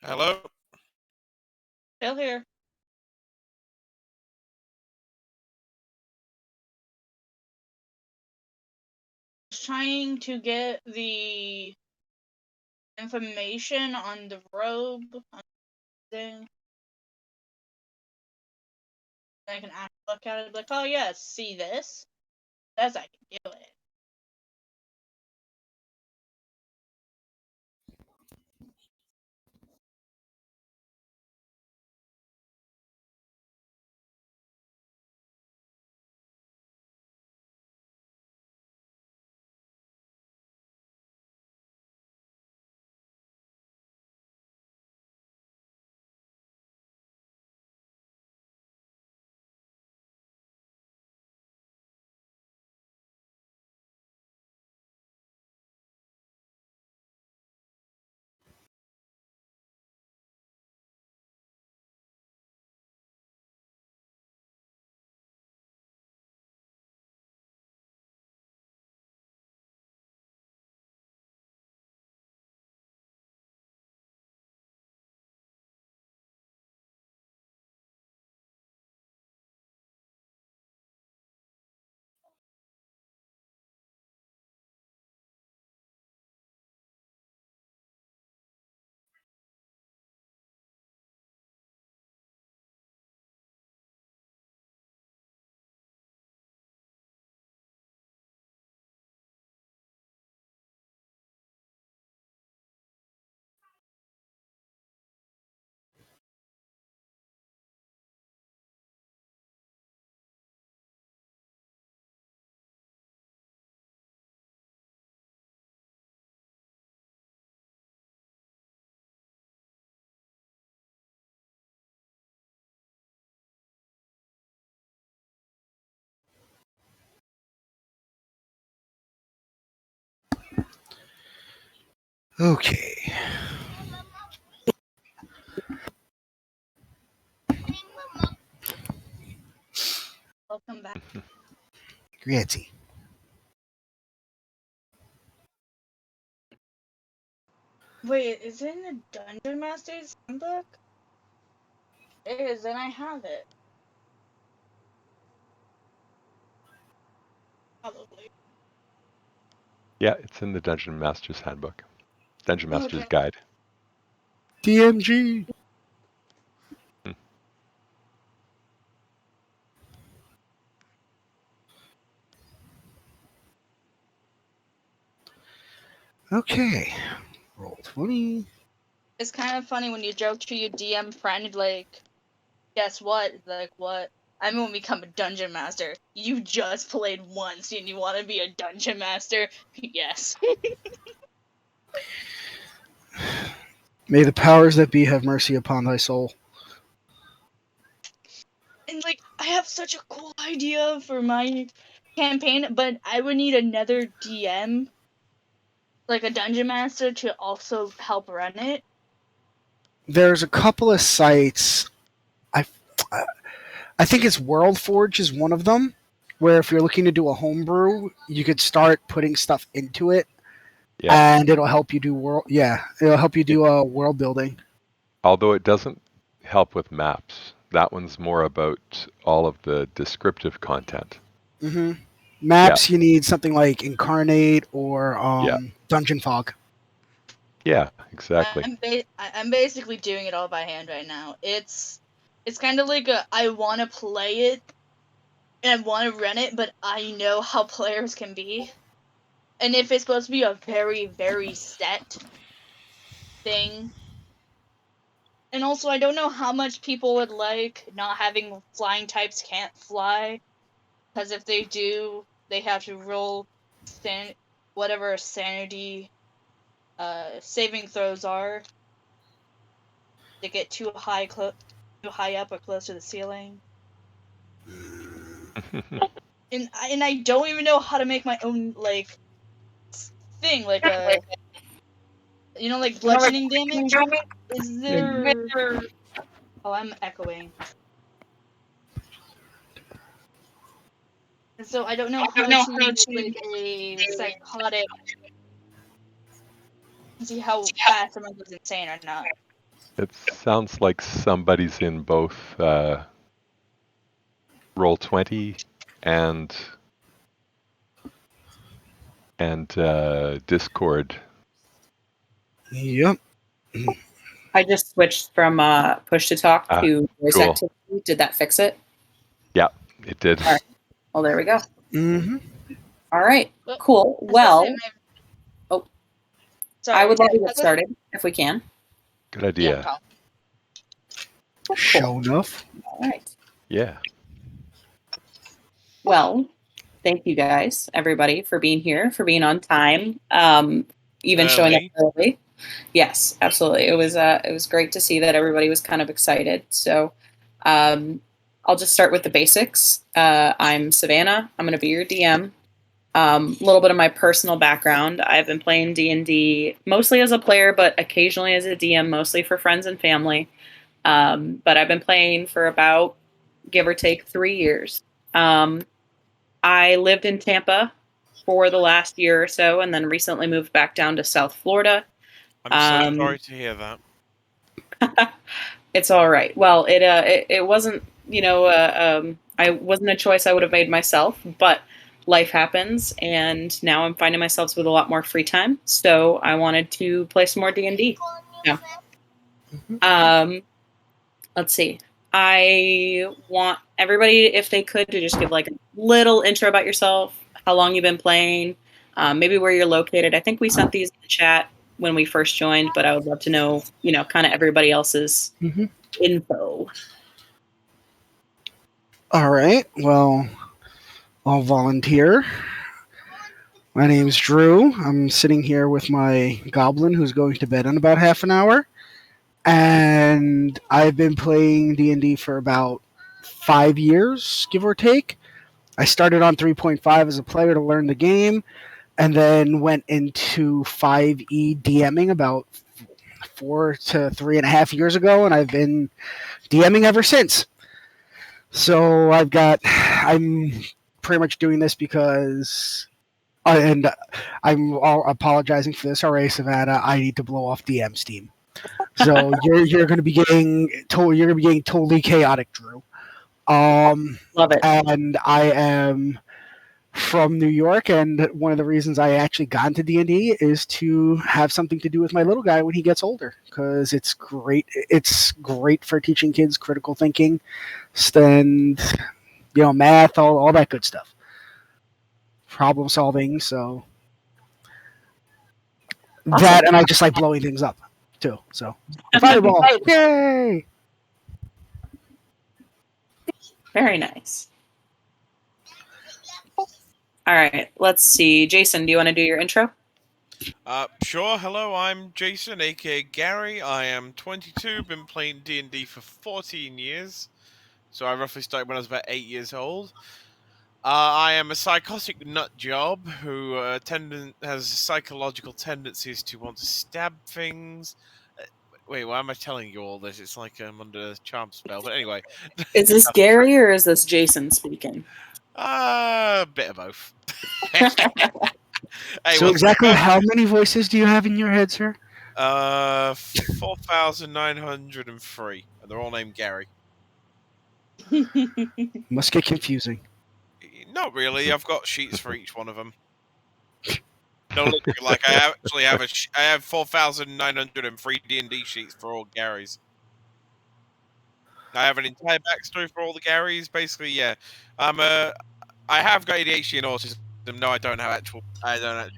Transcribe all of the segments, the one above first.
Hello? Still here. Trying to get the information on the robe. Then I can actually look at it and be like, oh yeah, see this? That's I can do it. Okay. Welcome back. Granty. Wait, is it in the Dungeon Master's handbook? It is, then I have it. Probably. Yeah, it's in the Dungeon Master's Handbook. Dungeon Master's Okay. Guide. DMG. Okay. Roll 20. It's kind of funny when you joke to your DM friend, like, guess what? Like, what? I'm gonna become a dungeon master. You just played once and you want to be a dungeon master? Yes. May the powers that be have mercy upon thy soul. And, like, I have such a cool idea for my campaign, but I would need another DM, like a dungeon master, to also help run it. There's a couple of sites. I think it's WorldForge is one of them, where if you're looking to do a homebrew, you could start putting stuff into it, Yeah. and it'll help you do it'll help you do world building. Although it doesn't help with maps. That one's more about all of the descriptive content. Mm-hmm. Maps, you need something like Incarnate or Yeah. Dungeon Fog. Yeah, exactly. I'm basically doing it all by hand right now. It's kind of like I want to play it and I want to run it, but I know how players can be. And if it's supposed to be a very, very set thing. And also, I don't know how much people would like not having flying types can't fly. Because if they do, they have to roll whatever sanity saving throws are. They get too high up or close to the ceiling. And I don't even know how to make my own, like, thing, like a, like bludgeoning damage. Is there? Oh, I'm echoing. And so I don't know how to make like a psychotic. See how fast someone goes insane or not. It sounds like somebody's in both Roll20 and Discord. Yep. I just switched from push to talk to voice cool. activity. Did that fix it? Yeah, it did. All right. Well, there we go. Mm-hmm. All right. Well, Cool. I was gonna Well, say sorry, I would love to I get was- started if we can. Good idea. Yeah, Tom. Cool. Show enough. All right. Yeah. Well, thank you guys, everybody, for being here, for being on time, even showing up early. Yes, absolutely. It was great to see that everybody was kind of excited. So I'll just start with the basics. I'm Savannah. I'm going to be your DM. A little bit of my personal background. I've been playing D&D mostly as a player, but occasionally as a DM, mostly for friends and family. But I've been playing for about, give or take, 3 years. I lived in Tampa for the last year or so, and then recently moved back down to South Florida. I'm so sorry to hear that. It's all right. Well, it wasn't, I wasn't a choice I would have made myself, but life happens, and now I'm finding myself with a lot more free time. So I wanted to play some more D&D. Yeah. Let's see. I want everybody, if they could, to just give like a little intro about yourself, how long you've been playing, maybe where you're located. I think we sent these in the chat when we first joined, but I would love to know, kind of everybody else's info. All right. Well, I'll volunteer. My name's Drew. I'm sitting here with my goblin who's going to bed in about half an hour. And I've been playing D&D for about 5 years, give or take. I started on 3.5 as a player to learn the game, and then went into 5e DMing about 4 to 3.5 years ago, and I've been DMing ever since. So I'm pretty much doing this because, and I'm all apologizing for this already, Savannah. I need to blow off DM Steam. So you're going to be getting totally chaotic, Drew. Love it. And I am from New York, and one of the reasons I actually got into D&D is to have something to do with my little guy when he gets older, because it's great. It's great for teaching kids critical thinking, and math, all that good stuff, problem solving. So Awesome. that, and I just like blowing things up too. So fireball, yay! Very nice. All right, let's see. Jason, do you want to do your intro? Sure. Hello, I'm Jason, aka Gary. I am 22. Been playing D&D for 14 years. So I roughly started when I was about 8 years old. I am a psychotic nut job who has psychological tendencies to want to stab things. Wait, why am I telling you all this? It's like I'm under a charm spell. But anyway. Is this Gary or is this Jason speaking? A bit of both. Hey, So exactly how many voices do you have in your head, sir? 4,903, and they're all named Gary. Must get confusing. Not really. I've got sheets for each one of them. No, look, like I have 4,903 D&D sheets for all Garys. I have an entire backstory for all the Garys. Basically, yeah, I have got ADHD and autism. No, I don't actually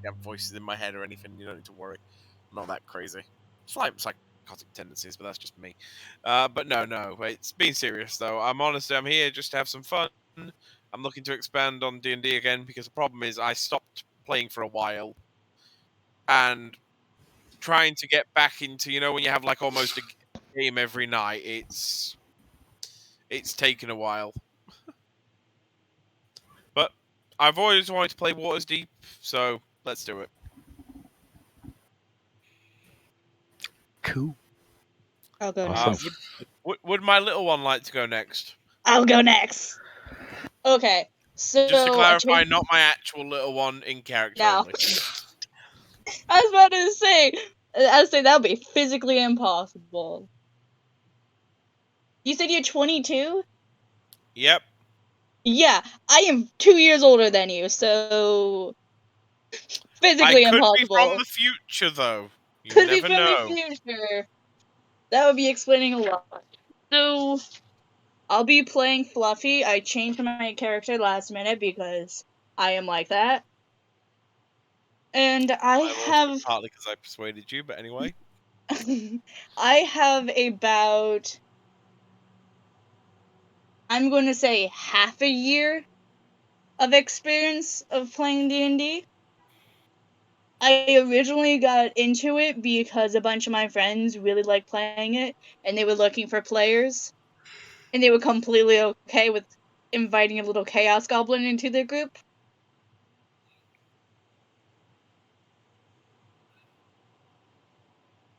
have voices in my head or anything. You don't need to worry. I'm not that crazy. Slight psychotic tendencies, but that's just me. But no. It's being serious though. I'm here just to have some fun. I'm looking to expand on D&D again because the problem is I stopped playing for a while, and trying to get back into when you have like almost a game every night. It's taken a while. But I've always wanted to play Waters Deep, so let's do it. Cool. I'll go Awesome. next. Would my little one like to go next? I'll go next. Okay, so Just to clarify, not my actual little one in character No. only. I was about to say that would be physically impossible. You said you're 22? Yep. Yeah, I am 2 years older than you, so physically I could be from impossible. the future, though. You Could be never from know. the future. That would be explaining a lot. So, I'll be playing Fluffy. I changed my character last minute because I am like that. And I have partly because I persuaded you, but anyway. I have about, I'm going to say, half a year of experience of playing D&D. I originally got into it because a bunch of my friends really liked playing it, and they were looking for players, and they were completely okay with inviting a little Chaos Goblin into their group.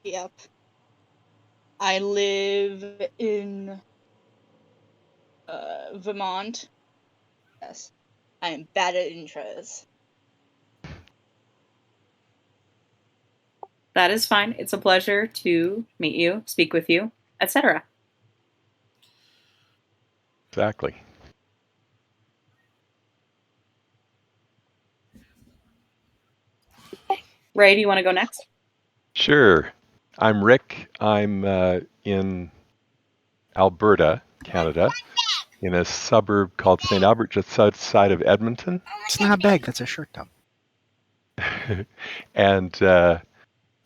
Yep. I live in Vermont. Yes. I am bad at intros. That is fine. It's a pleasure to meet you, speak with you, etc. Exactly. Ray, do you want to go next? Sure. I'm Rick. I'm in Alberta, Canada, in a suburb called St. Albert, just outside of Edmonton. It's not a bag. That's a shirt, though. And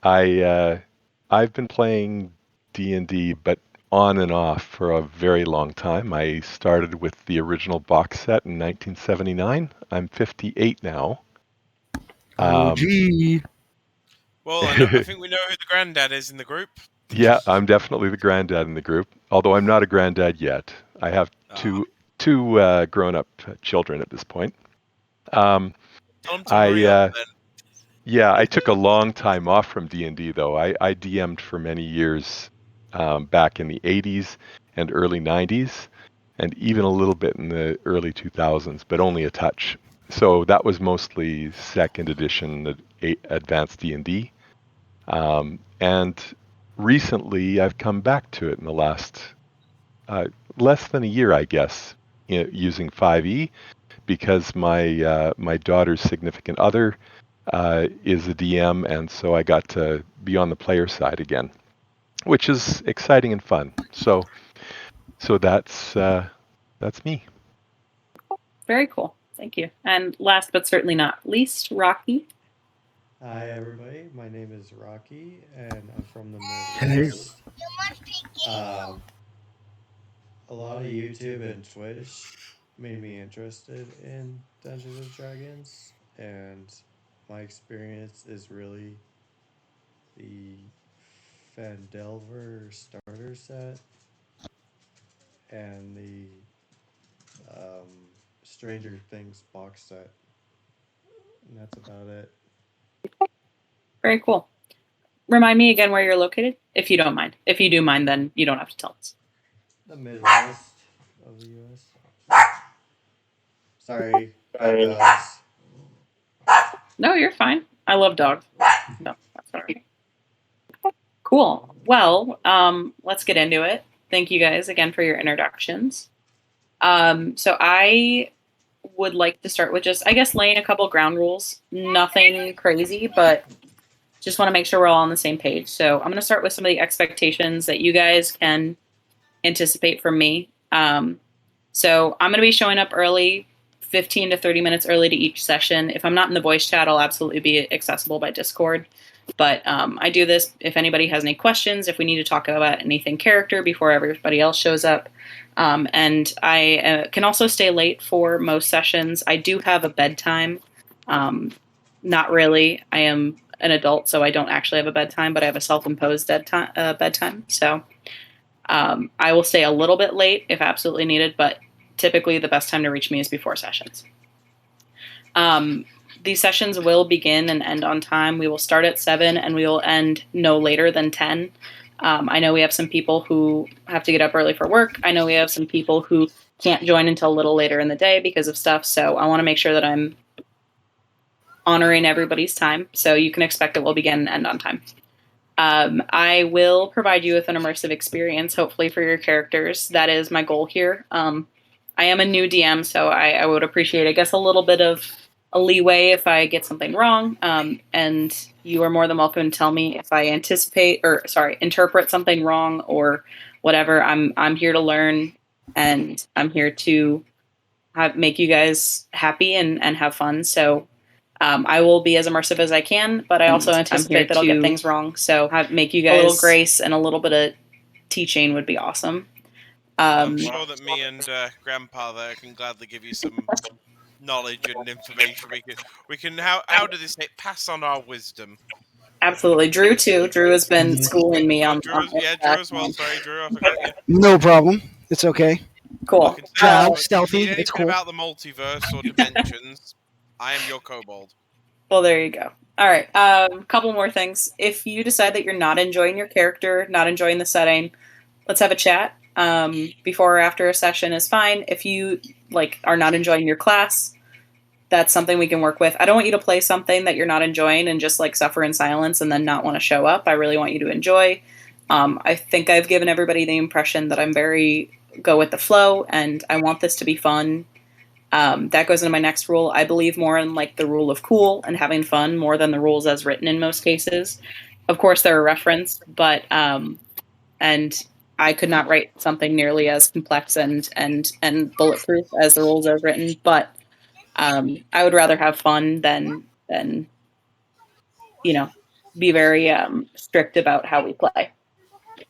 I've been playing D&D, but on and off for a very long time. I started with the original box set in 1979. I'm 58 now. OG. Well, I think we know who the granddad is in the group. Yeah, I'm definitely the granddad in the group, although I'm not a granddad yet. I have two grown-up children at this point. Tell them to hurry up, then. Yeah, I took a long time off from D&D, though. I DM'd for many years back in the 80s and early 90s, and even a little bit in the early 2000s, but only a touch. So that was mostly second edition advanced D&D. And recently, I've come back to it in the last less than a year, I guess, using 5e, because my daughter's significant other is a DM, and so I got to be on the player side again, which is exciting and fun. So that's me. Very cool. Thank you. And last but certainly not least, Rocky. Hi everybody, my name is Rocky and I'm from the Hello. Midwest. A lot of YouTube and Twitch made me interested in Dungeons and Dragons, and my experience is really the Fandelver starter set and the Stranger Things box set, and that's about it. Very cool. Remind me again where you're located, if you don't mind. If you do mind, then you don't have to tell us. The Midwest of the U.S. Sorry, got dogs. No, you're fine. I love dogs. No, that's all right. Cool. Well, let's get into it. Thank you guys again for your introductions. So I would like to start with just, I guess, laying a couple ground rules. Nothing crazy, but just want to make sure we're all on the same page. So I'm going to start with some of the expectations that you guys can anticipate from me. So I'm going to be showing up early, 15 to 30 minutes early to each session. If I'm not in the voice chat, I'll absolutely be accessible by Discord. But I do this if anybody has any questions, if we need to talk about anything character before everybody else shows up. And I can also stay late for most sessions. I do have a bedtime. Not really. I am an adult, so I don't actually have a bedtime, but I have a self-imposed bedtime. So I will stay a little bit late if absolutely needed, but typically the best time to reach me is before sessions. These sessions will begin and end on time. We will start at 7 and we will end no later than 10. I know we have some people who have to get up early for work. I know we have some people who can't join until a little later in the day because of stuff. So I want to make sure that I'm honoring everybody's time. So you can expect that we'll begin and end on time. I will provide you with an immersive experience, hopefully, for your characters. That is my goal here. I am a new DM, so I would appreciate, I guess, a little bit of a leeway if I get something wrong. And you are more than welcome to tell me if I interpret something wrong or whatever. I'm here to learn, and I'm here to make you guys happy and have fun. So I will be as immersive as I can, but I also anticipate that I'll get things wrong. So make you guys a little grace and a little bit of teaching would be awesome. I'm sure that me and Grandpa there can gladly give you some knowledge and information. We can how do they say it? Pass on our wisdom. Absolutely, Drew too. Drew has been schooling me on. Drew as well. Sorry, Drew, I forgot you. No problem. It's okay. Cool. Stealthy. If you need it's cool. about the multiverse or dimensions, I am your kobold. Well, there you go. All right. Couple more things. If you decide that you're not enjoying your character, not enjoying the setting, let's have a chat. Before or after a session is fine. If you are not enjoying your class, that's something we can work with. I don't want you to play something that you're not enjoying and just suffer in silence and then not want to show up. I really want you to enjoy. I think I've given everybody the impression that I'm very go with the flow, and I want this to be fun. That goes into my next rule. I believe more in the rule of cool and having fun more than the rules as written in most cases. Of course, they're a reference, but and I could not write something nearly as complex and bulletproof as the rules as written. But I would rather have fun than be very strict about how we play.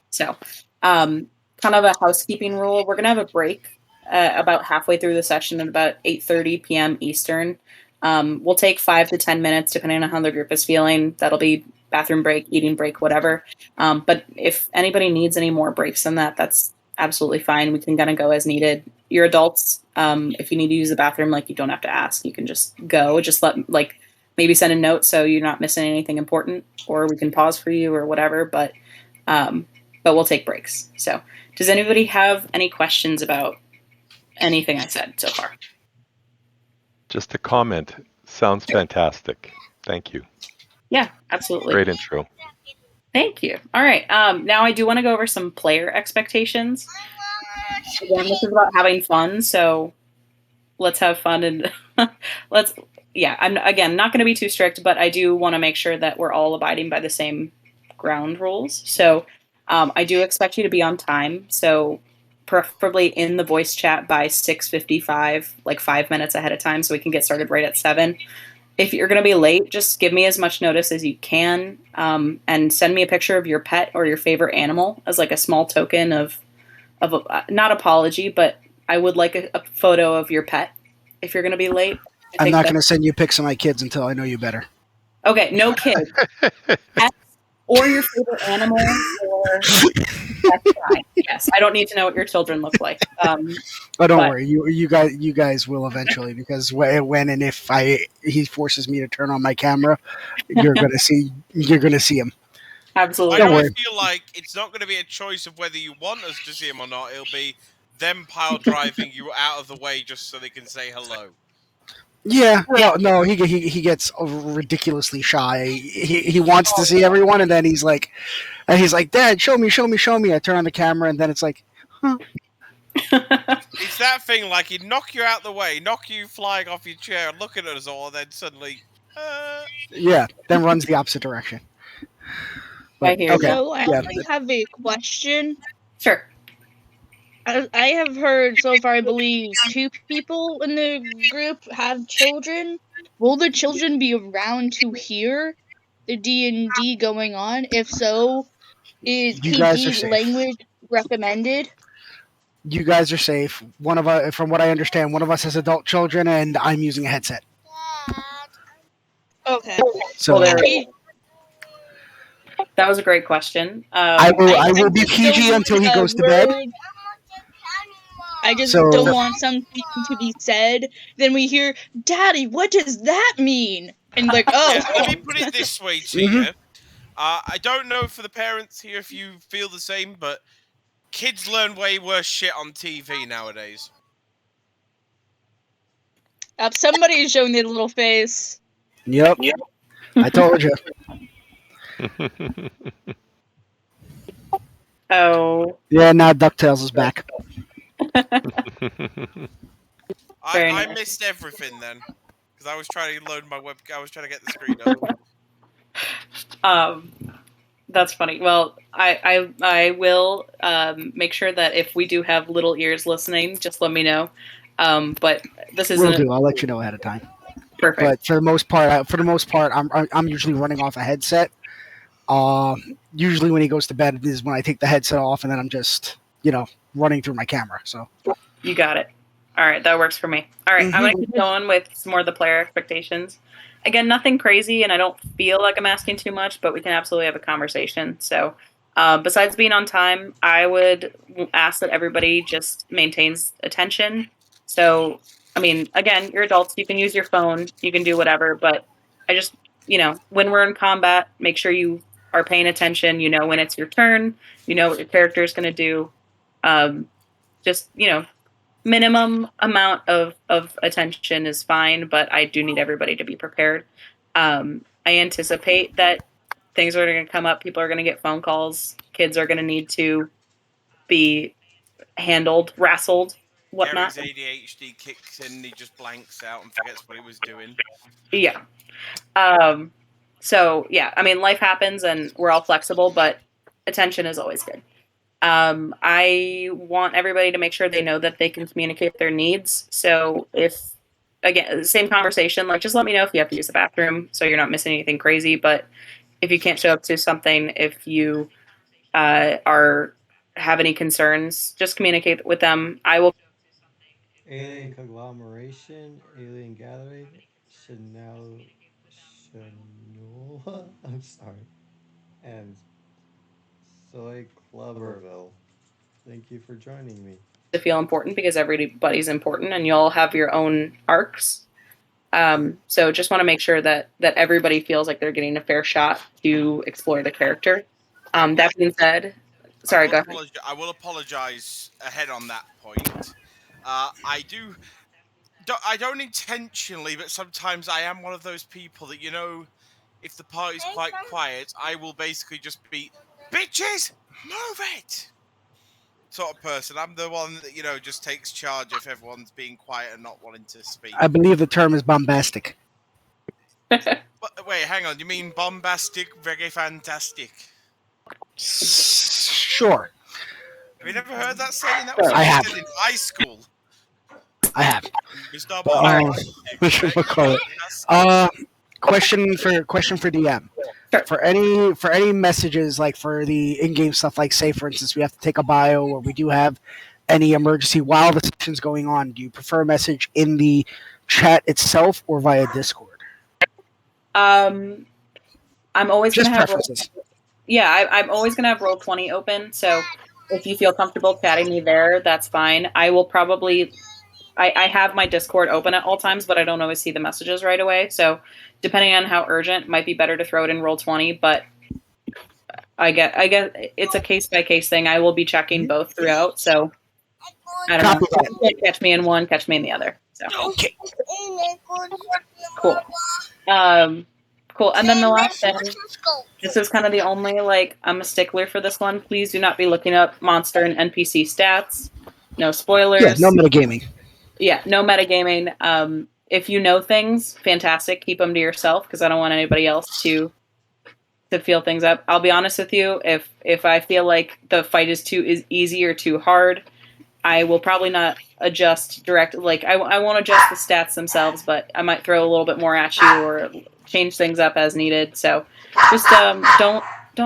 So, kind of a housekeeping rule. We're gonna have a break about halfway through the session at about 8:30 p.m. Eastern. We'll take 5 to 10 minutes depending on how the group is feeling. That'll be bathroom break, eating break, whatever. But if anybody needs any more breaks than that, that's absolutely fine. We can kind of go as needed. You're adults. If you need to use the bathroom, you don't have to ask. You can just go. Just maybe send a note so you're not missing anything important, or we can pause for you or whatever. But we'll take breaks. So, does anybody have any questions about anything I said so far? Just a comment. Sounds fantastic. Thank you. Yeah, absolutely. Great intro. Thank you. All right. Now I do want to go over some player expectations. Again, this is about having fun, so let's have fun and I'm again not going to be too strict, but I do want to make sure that we're all abiding by the same ground rules. So I do expect you to be on time. So preferably in the voice chat by 6:55, 5 minutes ahead of time, so we can get started right at 7. If you're going to be late, just give me as much notice as you can, and send me a picture of your pet or your favorite animal as a small token of not apology, but I would like a photo of your pet if you're going to be late. I'm not going to send you pics of my kids until I know you better. Okay, no kids. Pets or your favorite animal, or that's fine. Yes, I don't need to know what your children look like. Don't worry, you guys will eventually, because when and if he forces me to turn on my camera, you're gonna see him. Absolutely. I feel like it's not going to be a choice of whether you want us to see him or not. It'll be them pile driving you out of the way just so they can say hello. Yeah, no, he gets ridiculously shy. He wants to see everyone, and then he's like, Dad, show me. I turn on the camera, and then it's like, huh. It's that thing he'd knock you out the way, knock you flying off your chair, looking at us all, and then suddenly, yeah, then runs the opposite direction. But, I hear okay. So I have a question. Sure. I have heard so far, I believe, 2 people in the group have children. Will the children be around to hear the D&D going on? If so, is PG language recommended? You guys are safe. From what I understand, one of us has adult children, and I'm using a headset. Okay. So that was a great question. I will be PG until he goes to bed. I just don't want something to be said. Then we hear, Daddy, what does that mean? And Yeah, let me put it this way to you. I don't know for the parents here if you feel the same, but kids learn way worse shit on TV nowadays. Somebody is showing their little face. Yep. I told you. Oh, Yeah, now DuckTales is back. Very I nice. missed everything then because I was trying to load my webcam. I was trying to get the screen up. That's funny. Well, I will make sure that if we do have little ears listening, just let me know. But this Will isn't do. I'll let you know ahead of time. perfect. But for the most part, I'm usually running off a headset. Usually when he goes to bed is when I take the headset off, and then I'm just running through my camera. So You got it. All right, that works for me. All right, I'm going to keep going with some more of the player expectations. Again, nothing crazy, and I don't feel like I'm asking too much, but we can absolutely have a conversation. So, besides being on time, I would ask that everybody just maintains attention. So, I mean, again, you're adults, you can use your phone, you can do whatever, but I just, when we're in combat, make sure you are paying attention. You know when it's your turn, you know what your character is going to do. Just, minimum amount of attention is fine, but I do need everybody to be prepared. I anticipate that things are going to come up. People are going to get phone calls. Kids are going to need to be handled, wrestled, whatnot. Gary's ADHD kicks in, he just blanks out and forgets what he was doing. Yeah. So, yeah, I mean, life happens and we're all flexible, but attention is always good. I want everybody to make sure they know that they can communicate their needs. So if, again, same conversation, like just let me know if you have to use the bathroom so you're not missing anything crazy. But if you can't show up to something, if you have any concerns, just communicate with them. I will. Alien conglomeration, alien gathering, Chanel, Chanula, I'm sorry, and Soy Clubberville. Thank you for joining me. To feel important because everybody's important and you all have your own arcs. So just want to make sure that everybody feels like they're getting a fair shot to explore the character. That being said, sorry, go ahead. I will apologize ahead on that point. I don't intentionally, but sometimes I am one of those people that, if the party's quite quiet, I will basically just be, bitches, move it! Sort of person. I'm the one that, just takes charge if everyone's being quiet and not wanting to speak. I believe the term is bombastic. Wait, hang on. You mean bombastic, reggae fantastic? Sure. Have you never heard that saying? That was I have. said in high school. I have. Mr. Question for DM. Sure. For any messages like for the in-game stuff, like say for instance we have to take a bio or we do have any emergency while the session's going on, do you prefer a message in the chat itself or via Discord? I'm always Just gonna have preferences. I'm always gonna have Roll20 open. So if you feel comfortable chatting me there, that's fine. I will probably. I have my Discord open at all times, but I don't always see the messages right away. So depending on how urgent, it might be better to throw it in Roll20. But I get it's a case by case thing. I will be checking both throughout. So I don't know. You can't catch me in one, catch me in the other. So Okay. Cool. Cool. And then the last thing, this is kind of the only, I'm a stickler for this one. Please do not be looking up monster and NPC stats. No spoilers. Yeah, no metagaming. Yeah, no metagaming. If you know things, fantastic. Keep them to yourself because I don't want anybody else to feel things up. I'll be honest with you. If I feel like the fight is too easy or too hard, I will probably not adjust direct. I won't adjust the stats themselves, but I might throw a little bit more at you or change things up as needed. So just don't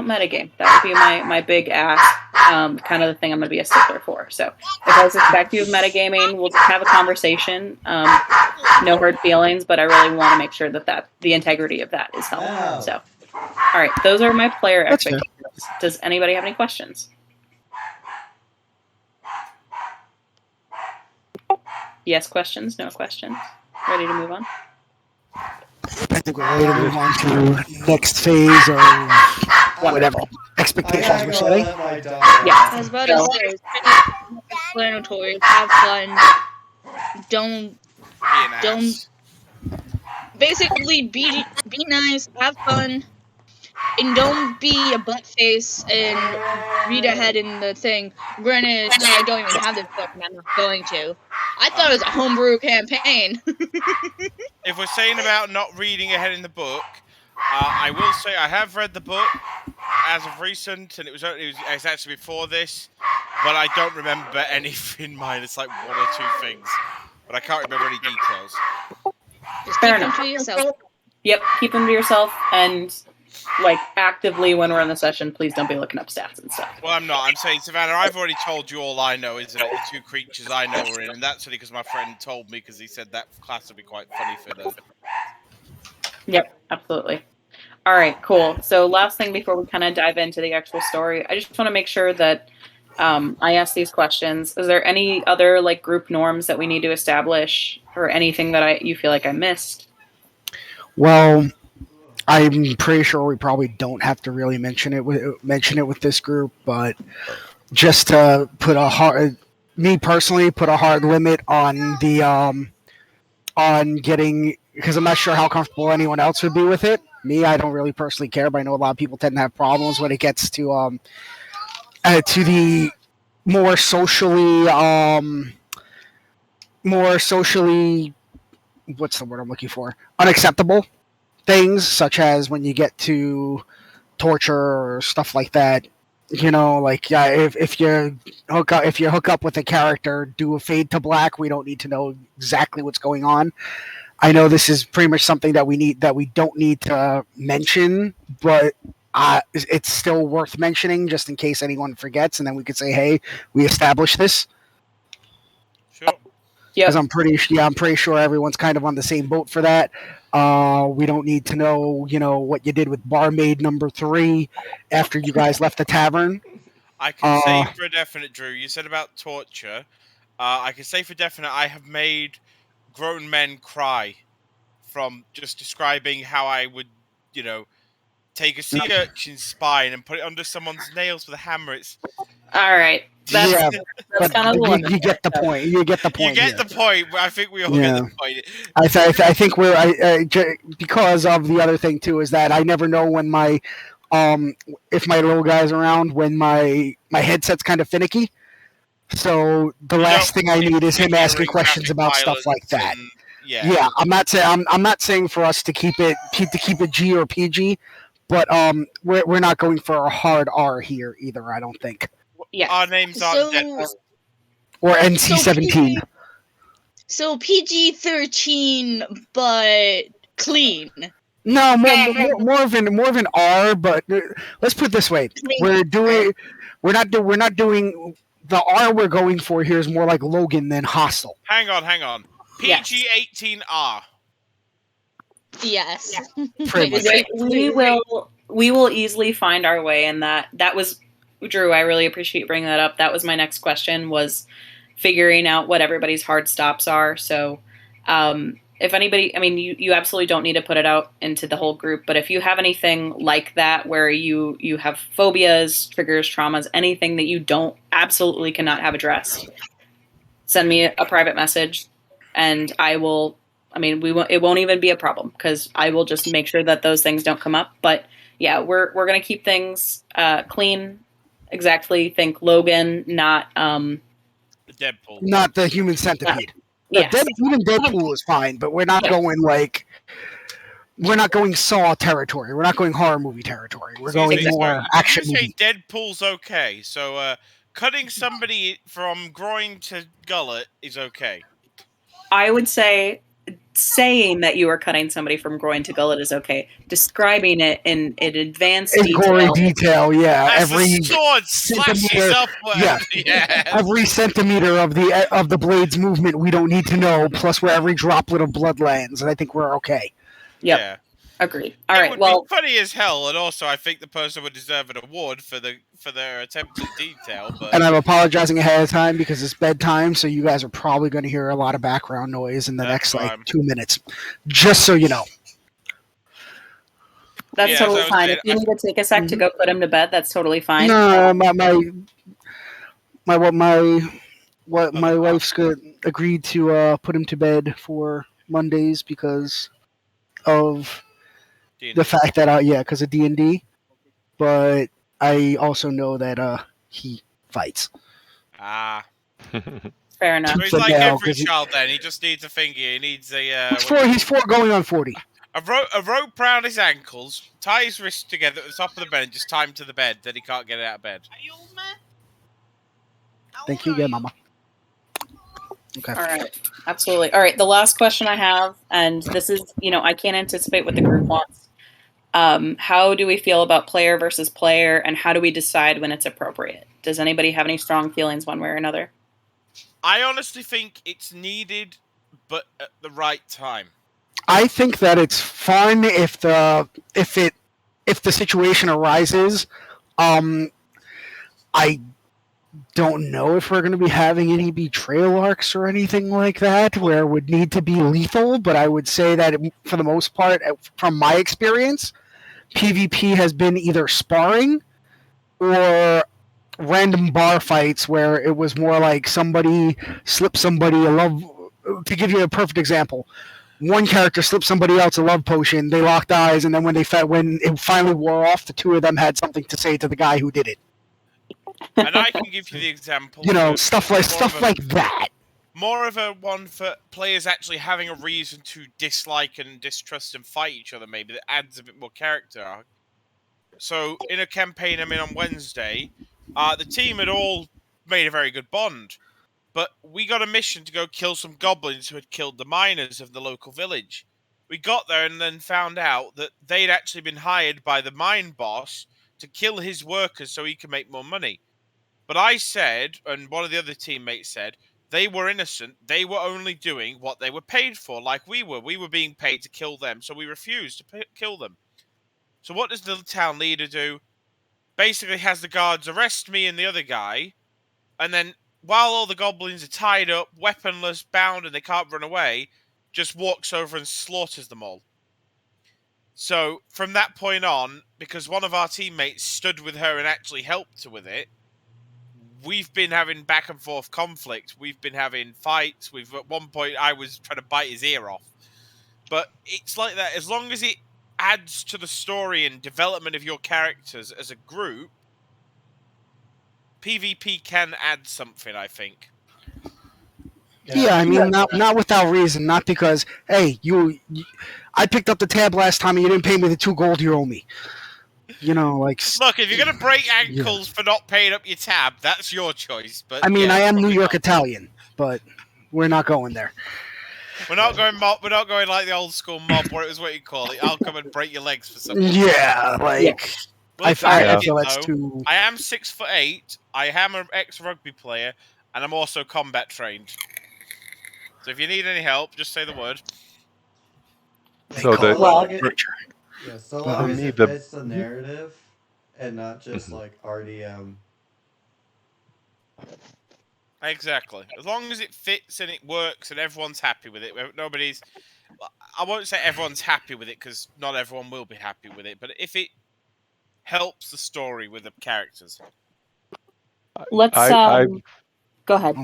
metagame. That would be my big ask. Kind of the thing I'm going to be a stickler for. So if I suspect you of metagaming, we'll just have a conversation. No hurt feelings, but I really want to make sure that the integrity of that is held. Wow. So, all right, those are my player That's fair. expectations. Does anybody have any questions? Yes, questions? No questions? Ready to move on? I think we're ready to move on to next phase or whatever expectations we're setting. Yeah, I was about to say, it's pretty explanatory. Have fun. Don't. Basically, be nice, have fun, And don't be a butt face and read ahead in the thing. Granted, I don't even have this book and I'm not going to. I thought it was a homebrew campaign. If we're saying about not reading ahead in the book, I will say I have read the book as of recent, and it was actually before this, but I don't remember anything minus like one or two things, but I can't remember any details. Just Fair keep them enough. to yourself. Yep, keep them to yourself, and like actively when we're in the session, please don't be looking up stats and stuff. Well, I'm not. I'm saying, Savannah, I've already told you all I know, isn't it? The two creatures I know are in, and that's only because my friend told me because he said that class would be quite funny for the. Yep, absolutely. All right, cool. So last thing before we kind of dive into the actual story, I just want to make sure that I ask these questions. Is there any other like group norms that we need to establish, or anything that you feel like I missed? Well, I'm pretty sure we probably don't have to really mention it with this group, but just to put me personally, put a hard limit on the on getting, because I'm not sure how comfortable anyone else would be with it. Me, I don't really personally care, but I know a lot of people tend to have problems when it gets to the more socially, what's the word I'm looking for? Unacceptable things, such as when you get to torture or stuff like that. You know, like if you hook up with a character, do a fade to black. We don't need to know exactly what's going on. I know this is pretty much something that we don't need to mention, but it's still worth mentioning just in case anyone forgets, and then we could say, "Hey, we established this." Sure. Yeah, Because I'm pretty sure everyone's kind of on the same boat for that. We don't need to know, what you did with barmaid number 3 after you guys left the tavern. I can say for definite, Drew, you said about torture. I can say for definite, I have made grown men cry from just describing how I would, take a sea urchin's spine and put it under someone's nails with a hammer. It's all right. That's kind of the limit. You get the point. You get the point. You get the point. I think we all get the point. I think because of the other thing too is that I never know when my if my little guy's around when my headset's kind of finicky. So the last thing I need is him asking questions about stuff like that. Yeah, I'm not saying for us to keep it G or PG, but we're not going for a hard R here either. I don't think. Yeah, our names aren't Deadpool. Or NC-17. So PG-13, but clean. No, more of an R. But let's put it this way: we're not doing the R we're going for here is more like Logan than Hostile. Hang on. PG-18R. Yes. We will easily find our way in that. That was Drew. I really appreciate you bringing that up. That was my next question, was figuring out what everybody's hard stops are. So if anybody, you absolutely don't need to put it out into the whole group, but if you have anything like that where you have phobias, triggers, traumas, anything that you absolutely cannot have addressed, send me a private message and I will, it won't even be a problem because I will just make sure that those things don't come up. But yeah, we're going to keep things clean. Exactly. Think Logan, not Deadpool. Not the human centipede. Yes. Even Deadpool is fine, but we're not going we're not going Saw territory. We're not going horror movie territory. We're going more action movie. Deadpool's okay. So cutting somebody from groin to gullet is okay. I would say saying that you are cutting somebody from groin to gullet is okay. Describing it in advanced gory detail, yeah. As every the sword slashes upward. Yeah. Every centimeter of the blade's movement we don't need to know, plus where every droplet of blood lands, and I think we're okay. Yep. Yeah. Agreed. All right. It would be funny as hell, and also I think the person would deserve an award for their attempt at detail. But... And I'm apologizing ahead of time because it's bedtime, so you guys are probably going to hear a lot of background noise in the next 2 minutes. Just so you know. That's totally fine. If you need to take a sec to go put him to bed, that's totally fine. No, my wife's agreed to put him to bed for Mondays because of D&D. The fact that because of D&D. but I also know that he fights. Ah. Fair enough. So he's So like now, every 'cause he- child then. He just needs a thingy. He needs a He's 4 going on 40. a rope around his ankles, tie his wrists together at the top of the bed, and just tie him to the bed. Then he can't get out of bed. Thank you again, Mama. Okay. All right. Absolutely. All right. The last question I have, and this is, I can't anticipate what the group wants. How do we feel about player versus player, and how do we decide when it's appropriate? Does anybody have any strong feelings one way or another? I honestly think it's needed, but at the right time. I think that it's fun if the situation arises. I don't know if we're going to be having any betrayal arcs or anything like that where it would need to be lethal, but I would say that for the most part, from my experience, PvP has been either sparring or random bar fights where it was more like somebody slipped somebody a love. To give you a perfect example, one character slipped somebody else a love potion. They locked eyes, and then when it finally wore off, the two of them had something to say to the guy who did it. And I can give you the example. Stuff like that. More of a one for players actually having a reason to dislike and distrust and fight each other, maybe, that adds a bit more character. So, in a campaign I'm in on Wednesday, the team had all made a very good bond. But we got a mission to go kill some goblins who had killed the miners of the local village. We got there and then found out that they'd actually been hired by the mine boss to kill his workers so he could make more money. But I said, and one of the other teammates said, they were innocent. They were only doing what they were paid for, like we were. We were being paid to kill them, so we refused to kill them. So what does the town leader do? Basically has the guards arrest me and the other guy, and then while all the goblins are tied up, weaponless, bound, and they can't run away, just walks over and slaughters them all. So from that point on, because one of our teammates stood with her and actually helped her with it, we've been having back and forth conflict. We've been having fights. At one point I was trying to bite his ear off. But it's like that. As long as it adds to the story and development of your characters as a group, PvP can add something, I think. Yeah, I mean, not without reason. Not because, hey, I picked up the tab last time and you didn't pay me the 2 gold you owe me. Look, if you're gonna break ankles for not paying up your tab, that's your choice. But I mean, I am New York Italian, but we're not going there. We're not going mob. We're not going like the old school mob, where it was what you call it. I'll come and break your legs for something. Yeah, like I feel that's too. I am 6'8". I am an ex-rugby player, and I'm also combat trained. So if you need any help, just say the word. So so long as me, it fits the narrative and not just like RDM. Exactly. As long as it fits and it works and everyone's happy with it. I won't say everyone's happy with it because not everyone will be happy with it. But if it helps the story with the characters. Let's go ahead.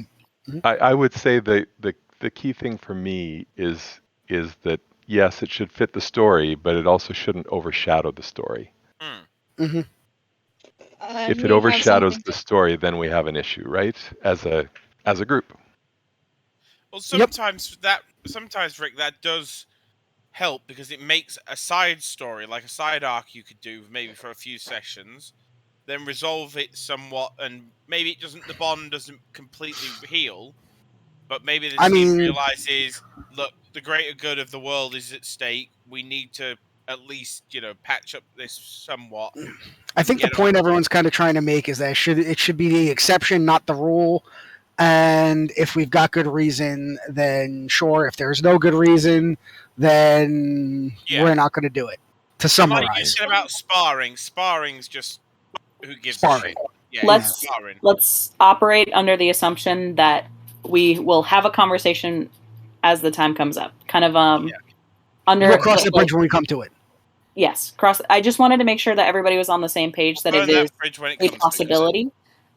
I would say the key thing for me is that yes, it should fit the story, but it also shouldn't overshadow the story. Mm-hmm. If it overshadows the story, then we have an issue, right? As a group. Well, sometimes Rick, that does help because it makes a side story, like a side arc you could do maybe for a few sessions, then resolve it somewhat, and maybe the bond doesn't completely heal, but maybe the team realizes, look, the greater good of the world is at stake. We need to at least, patch up this somewhat. I think the point everyone's kind of trying to make is that it should be the exception, not the rule. And if we've got good reason, then sure. If there's no good reason, then we're not going to do it. To summarize, like you said about sparring's just who gives a shit. Yeah, let's operate under the assumption that we will have a conversation as the time comes up. Kind of we'll cross the bridge when we come to it. Yes, I just wanted to make sure that everybody was on the same page that it is a possibility.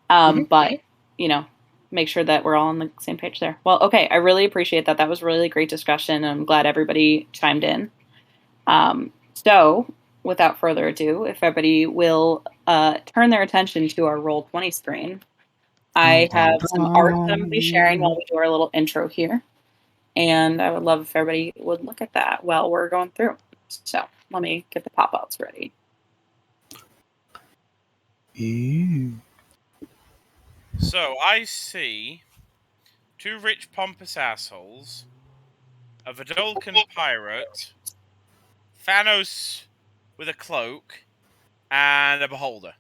But make sure that we're all on the same page there. Well, okay, I really appreciate that. That was really great discussion. I'm glad everybody chimed in. So without further ado, if everybody will turn their attention to our Roll20 screen, I have some art that I'm going to be sharing while we do our little intro here. And I would love if everybody would look at that while we're going through. So let me get the pop-outs ready. So I see 2 rich pompous assholes, a Vidalcan pirate, Thanos with a cloak, and a beholder.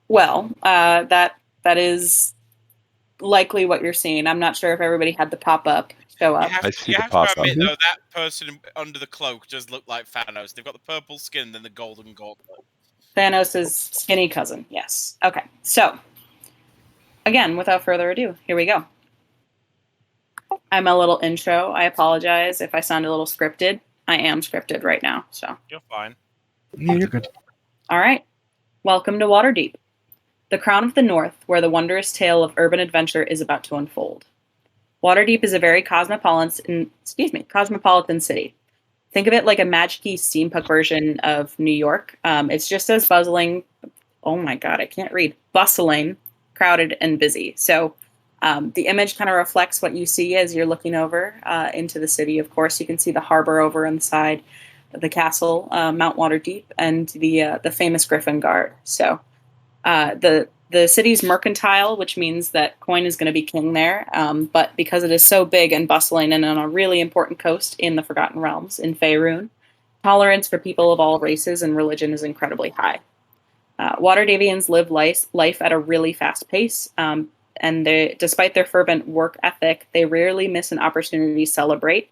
Well, that is likely what you're seeing. I'm not sure if everybody had the pop-up show up. I see you the have pop-up. to admit, though, that person under the cloak does look like Thanos. They've got the purple skin and then the golden gauntlet. Thanos' skinny cousin, yes. Okay, so, again, without further ado, here we go. I'm a little intro. I apologize if I sound a little scripted. I am scripted right now, so. You're fine. Yeah, you're good. All right. Welcome to Waterdeep, the crown of the north where the wondrous tale of urban adventure is about to unfold. Waterdeep is a very cosmopolitan city. Think of it like a magic-y steampunk version of New York. It's just as bustling, oh my god, I can't read, bustling, crowded, and busy. So the image kind of reflects what you see as you're looking over into the city. Of course, you can see the harbor over on the side, the castle, Mount Waterdeep, and the famous Griffin Guard. So the city's mercantile, which means that coin is going to be king there. But because it is so big and bustling and on a really important coast in the Forgotten Realms in Faerun, tolerance for people of all races and religion is incredibly high. Waterdevians live life at a really fast pace, and despite their fervent work ethic, they rarely miss an opportunity to celebrate.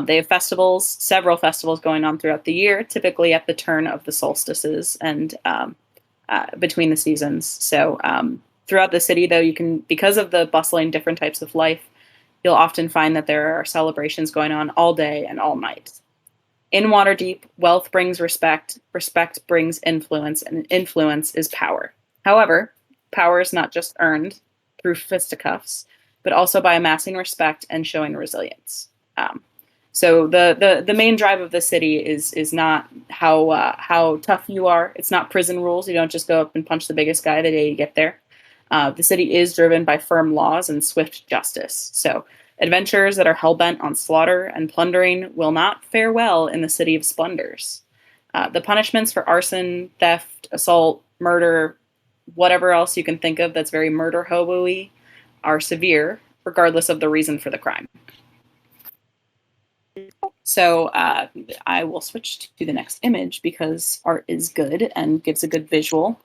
They have several festivals going on throughout the year, typically at the turn of the solstices and between the seasons. So throughout the city, though, because of the bustling different types of life, you'll often find that there are celebrations going on all day and all night. In Waterdeep, wealth brings respect brings influence, and influence is power. However, power is not just earned through fisticuffs, but also by amassing respect and showing resilience. So the main drive of the city is not how tough you are. It's not prison rules. You don't just go up and punch the biggest guy the day you get there. The city is driven by firm laws and swift justice. So adventurers that are hell-bent on slaughter and plundering will not fare well in the City of Splendors. The punishments for arson, theft, assault, murder, whatever else you can think of that's very murder hobo-y are severe, regardless of the reason for the crime. So I will switch to the next image because art is good and gives a good visual.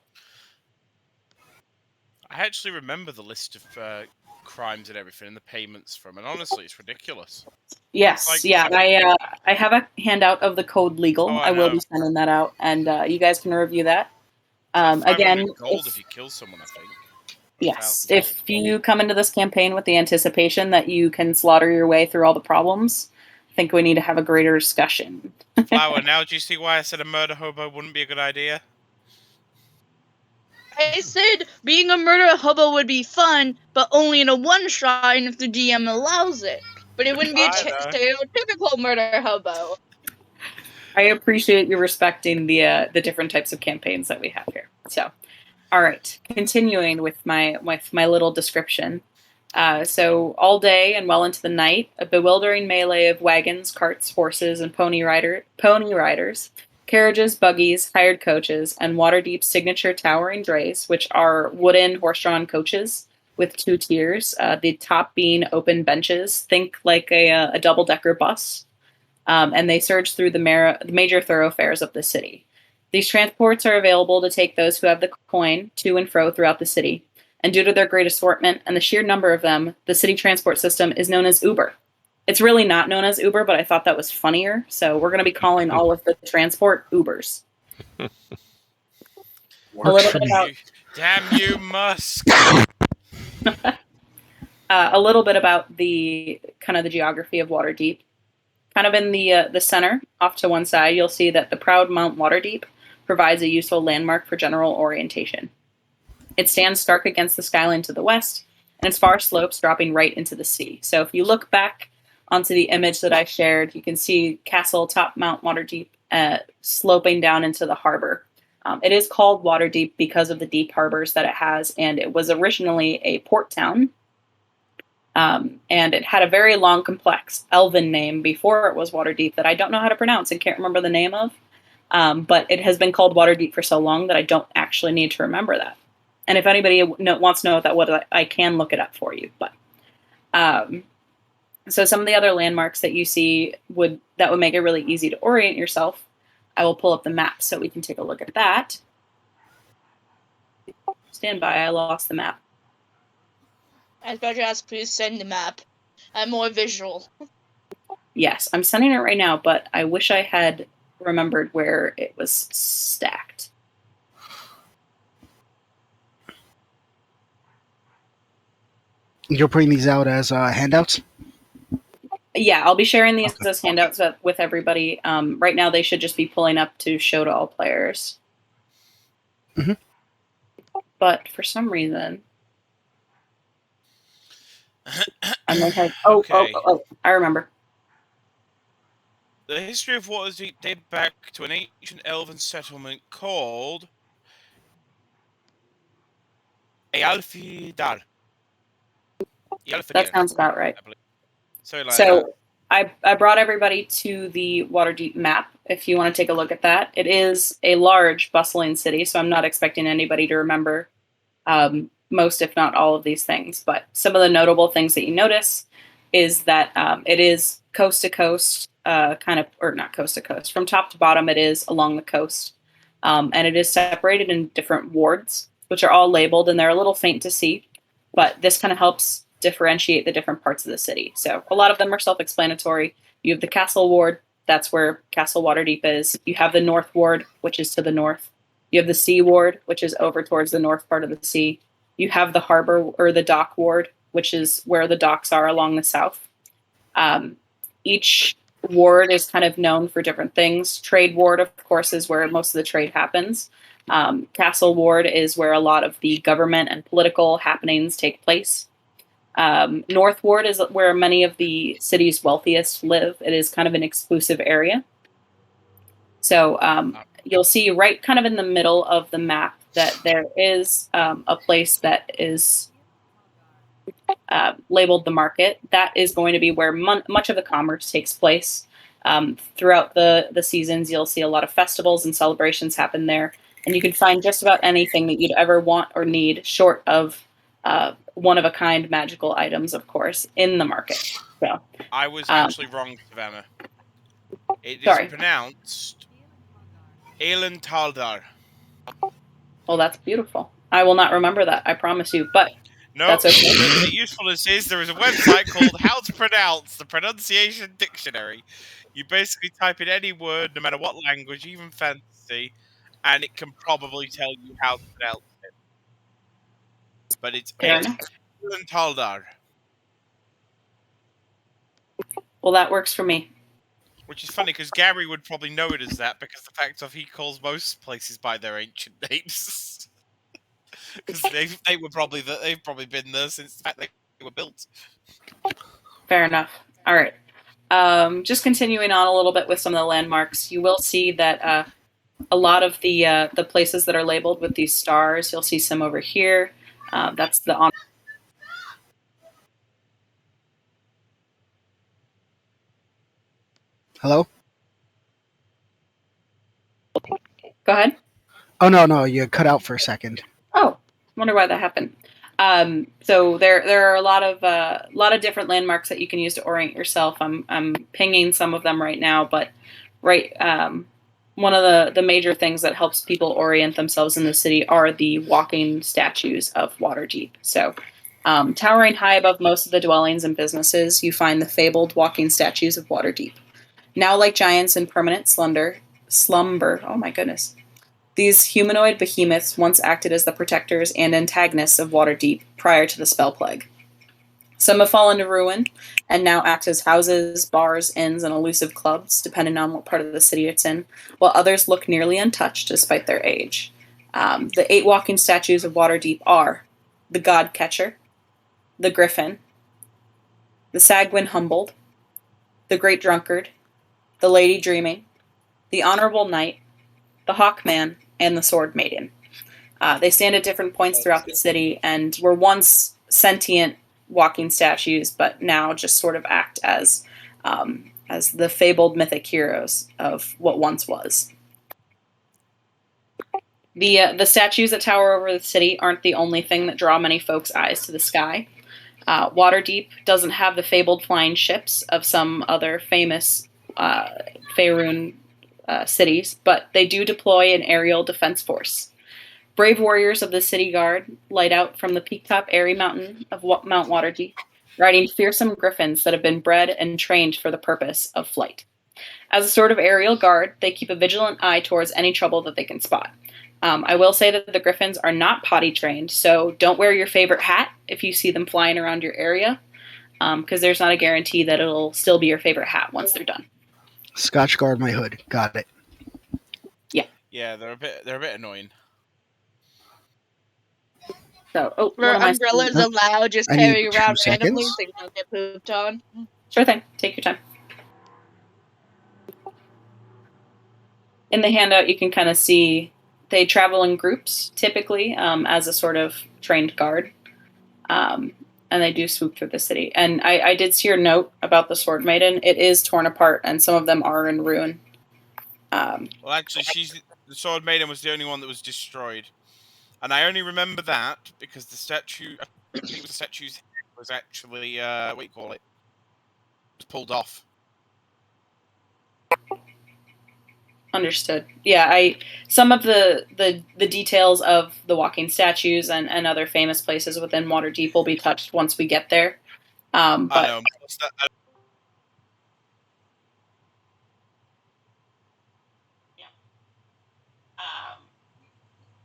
I actually remember the list of crimes and everything and the payments from, and honestly, it's ridiculous. Yes, Like, yeah. I have a handout of the code legal. Oh, I will be sending that out, and you guys can review that. Again, gold if you kill someone, I think. Yes, if you come into this campaign with the anticipation that you can slaughter your way through all the problems, I think we need to have a greater discussion. Flower, now do you see why I said a murder hobo wouldn't be a good idea? I said being a murder hobo would be fun, but only in a one-shot if the DM allows it. But it wouldn't be a stereotypical murder hobo. I appreciate you respecting the different types of campaigns that we have here. So, all right, continuing with my little description. So all day and well into the night, a bewildering melee of wagons, carts, horses, and pony riders, carriages, buggies, hired coaches, and Waterdeep's signature towering drays, which are wooden horse-drawn coaches with 2 tiers, the top being open benches, think like a double-decker bus, and they surge through the major thoroughfares of the city. These transports are available to take those who have the coin to and fro throughout the city, and due to their great assortment and the sheer number of them, the city transport system is known as Uber. It's really not known as Uber, but I thought that was funnier, so we're going to be calling all of the transport Ubers. Damn you, Musk! A little bit about the kind of the geography of Waterdeep. Kind of in the center, off to one side, you'll see that the proud Mount Waterdeep provides a useful landmark for general orientation. It stands stark against the skyline to the west, and its far slopes dropping right into the sea. So if you look back onto the image that I shared, you can see Castle top Mount Waterdeep sloping down into the harbor. It is called Waterdeep because of the deep harbors that it has, and it was originally a port town. And it had a very long, complex elven name before it was Waterdeep that I don't know how to pronounce and can't remember the name of. But it has been called Waterdeep for so long that I don't actually need to remember that. And if anybody wants to know what I can look it up for you. But so some of the other landmarks that you see would make it really easy to orient yourself. I will pull up the map so we can take a look at that. Stand by, I lost the map. I was about to ask, please send the map. I'm more visual. Yes, I'm sending it right now, but I wish I had remembered where it was stacked. You're putting these out as handouts? Yeah, I'll be sharing these as handouts with everybody. Right now, they should just be pulling up to show to all players. Mm-hmm. But for some reason, I might have. Okay. Oh, I remember. The history of Waterdeep dates back to an ancient elven settlement called Ealfidar. That sounds about right. I believe. So I brought everybody to the Waterdeep map. If you want to take a look at that, it is a large, bustling city, so I'm not expecting anybody to remember most, if not all, of these things. But some of the notable things that you notice is that it is coast to coast, or not coast to coast, from top to bottom. It is along the coast, and it is separated in different wards, which are all labeled, and they're a little faint to see, but this kind of helps differentiate the different parts of the city. So a lot of them are self-explanatory. You have the Castle Ward, that's where Castle Waterdeep is. You have the North Ward, which is to the north. You have the Sea Ward, which is over towards the north part of the sea. You have the Harbor or the Dock Ward, which is where the docks are along the south. Each ward is kind of known for different things. Trade Ward, of course, is where most of the trade happens. Castle Ward is where a lot of the government and political happenings take place. North Ward is where many of the city's wealthiest live. It is kind of an exclusive area. So you'll see right kind of in the middle of the map that there is a place that is labeled the market. That is going to be where much of the commerce takes place. Throughout the seasons, you'll see a lot of festivals and celebrations happen there. And you can find just about anything that you'd ever want or need, short of one-of-a-kind magical items, of course, in the market. So I was actually wrong, Savannah. It is pronounced Alan Taldar. Well, that's beautiful. I will not remember that, I promise you, but no, that's okay. The usefulness is there is a website called How to Pronounce the Pronunciation Dictionary. You basically type in any word, no matter what language, even fantasy, and it can probably tell you how to pronounce it. But it's Alan Taldar. Well, that works for me. Which is funny because Gary would probably know it as that because the fact of he calls most places by their ancient names. Because they've probably been there since the fact they were built. Fair enough. All right. Just continuing on a little bit with some of the landmarks, you will see that a lot of the places that are labeled with these stars, you'll see some over here. That's the Hello? Go ahead. Oh, no, you cut out for a second. Oh, wonder why that happened. So there are a lot of different landmarks that you can use to orient yourself. I'm pinging some of them right now, but one of the major things that helps people orient themselves in the city are the walking statues of Waterdeep. So towering high above most of the dwellings and businesses, you find the fabled walking statues of Waterdeep. Now like giants in permanent slumber. Oh my goodness. These humanoid behemoths once acted as the protectors and antagonists of Waterdeep prior to the spell plague. Some have fallen to ruin and now act as houses, bars, inns, and elusive clubs, depending on what part of the city it's in, while others look nearly untouched despite their age. The 8 walking statues of Waterdeep are the God Catcher, the Griffin, the Sagwin Humbled, the Great Drunkard, the Lady Dreaming, the Honorable Knight, the Hawkman, and the Sword Maiden. They stand at different points throughout the city and were once sentient walking statues, but now just sort of act as the fabled mythic heroes of what once was. The statues that tower over the city aren't the only thing that draw many folks' eyes to the sky. Waterdeep doesn't have the fabled flying ships of some other famous Faerun cities, but they do deploy an aerial defense force. Brave warriors of the city guard light out from the peaktop airy mountain of Mount Waterdeep, riding fearsome griffins that have been bred and trained for the purpose of flight. As a sort of aerial guard, they keep a vigilant eye towards any trouble that they can spot. I will say that the griffins are not potty trained, so don't wear your favorite hat if you see them flying around your area, because there's not a guarantee that it'll still be your favorite hat once they're done. Scotch guard my hood. Got it. Yeah, they're a bit annoying. So, Were umbrellas allowed just carrying around randomly so you don't get pooped on? Sure thing. Take your time. In the handout, you can kind of see they travel in groups, typically, as a sort of trained guard. And they do swoop through the city. And I did see your note about the Sword Maiden. It is torn apart, and some of them are in ruin. Well, actually, the Sword Maiden was the only one that was destroyed. And I only remember that because the statue, I think the statue's head was actually, what do you call it? It was pulled off. Understood. Yeah, some of the details of the walking statues and other famous places within Waterdeep will be touched once we get there. But I know.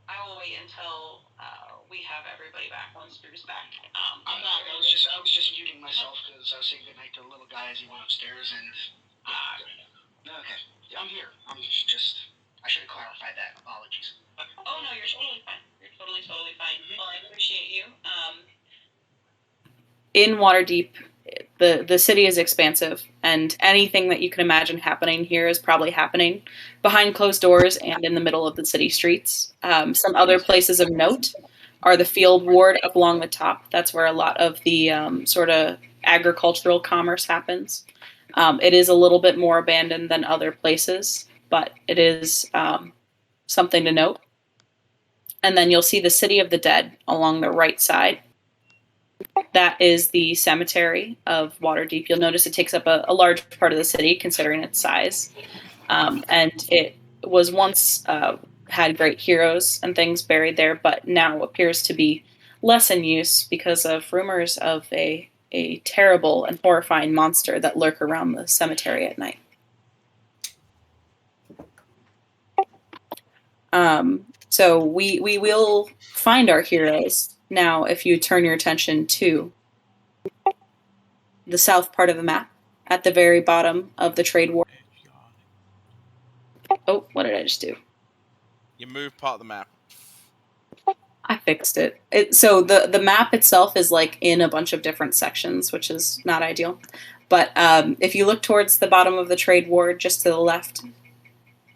I will wait until we have everybody back once Drew's back. I'm back. I was just muting myself because I was saying goodnight to the little guy as he went upstairs and. Okay, I'm here. I'm just. I should have clarified that. Apologies. Oh no, you're totally fine. You're totally fine. Well, I appreciate you. In Waterdeep, the city is expansive, and anything that you can imagine happening here is probably happening behind closed doors and in the middle of the city streets. Some other places of note are the field ward up along the top. That's where a lot of the sort of agricultural commerce happens. It is a little bit more abandoned than other places, but it is something to note. And then you'll see the City of the Dead along the right side. That is the cemetery of Waterdeep. You'll notice it takes up a large part of the city, considering its size. And it was once had great heroes and things buried there, but now appears to be less in use because of rumors of a terrible and horrifying monster that lurk around the cemetery at night. So we will find our heroes now if you turn your attention to the south part of the map at the very bottom of the trade war. Oh, what did I just do? You moved part of the map. I fixed it. So the map itself is like in a bunch of different sections, which is not ideal. But if you look towards the bottom of the trade ward, just to the left,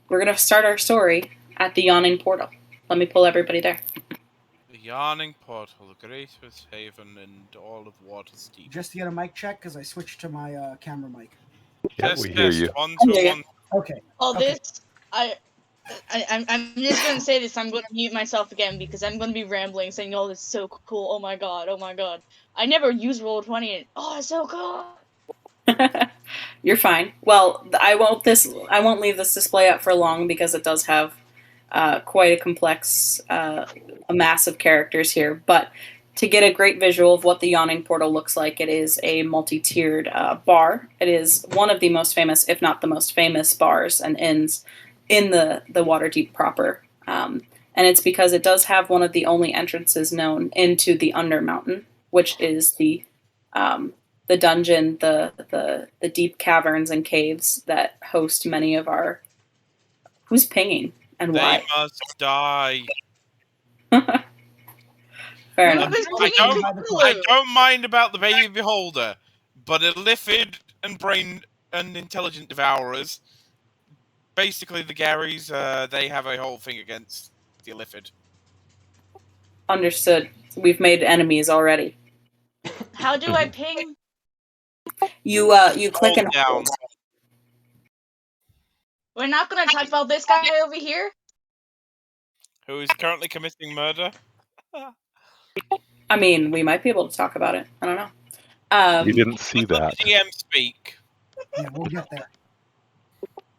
we're going to start our story at the Yawning Portal. Let me pull everybody there. The Yawning Portal, the greatest haven and all of Waterdeep. Just to get a mic check, because I switched to my camera mic. Yeah, we hear you. 1, 2, 1. Okay. Oh, okay. I'm just gonna say this. I'm gonna mute myself again because I'm gonna be rambling, saying, "Oh, this is so cool! Oh my god! Oh my god! I never used Roll20, and oh, it's so cool!" You're fine. Well, I won't leave this display up for long because it does have quite a complex, a mass of characters here. But to get a great visual of what the Yawning Portal looks like, it is a multi-tiered bar. It is one of the most famous, if not the most famous, bars and inns in the Waterdeep proper. And it's because it does have one of the only entrances known into the Undermountain, which is the dungeon, the deep caverns and caves that host many of our... Who's pinging and why? They must die. Fair enough. I don't mind about the baby beholder, but illithid and brain and intelligent devourers basically the Garys, they have a whole thing against the Illithid. Understood. We've made enemies already. How do I ping? You click and down. hold. We're not gonna talk about this guy over here. Who is currently committing murder? I mean, we might be able to talk about it. I don't know. We didn't see that. DM speak. Yeah, we'll get there.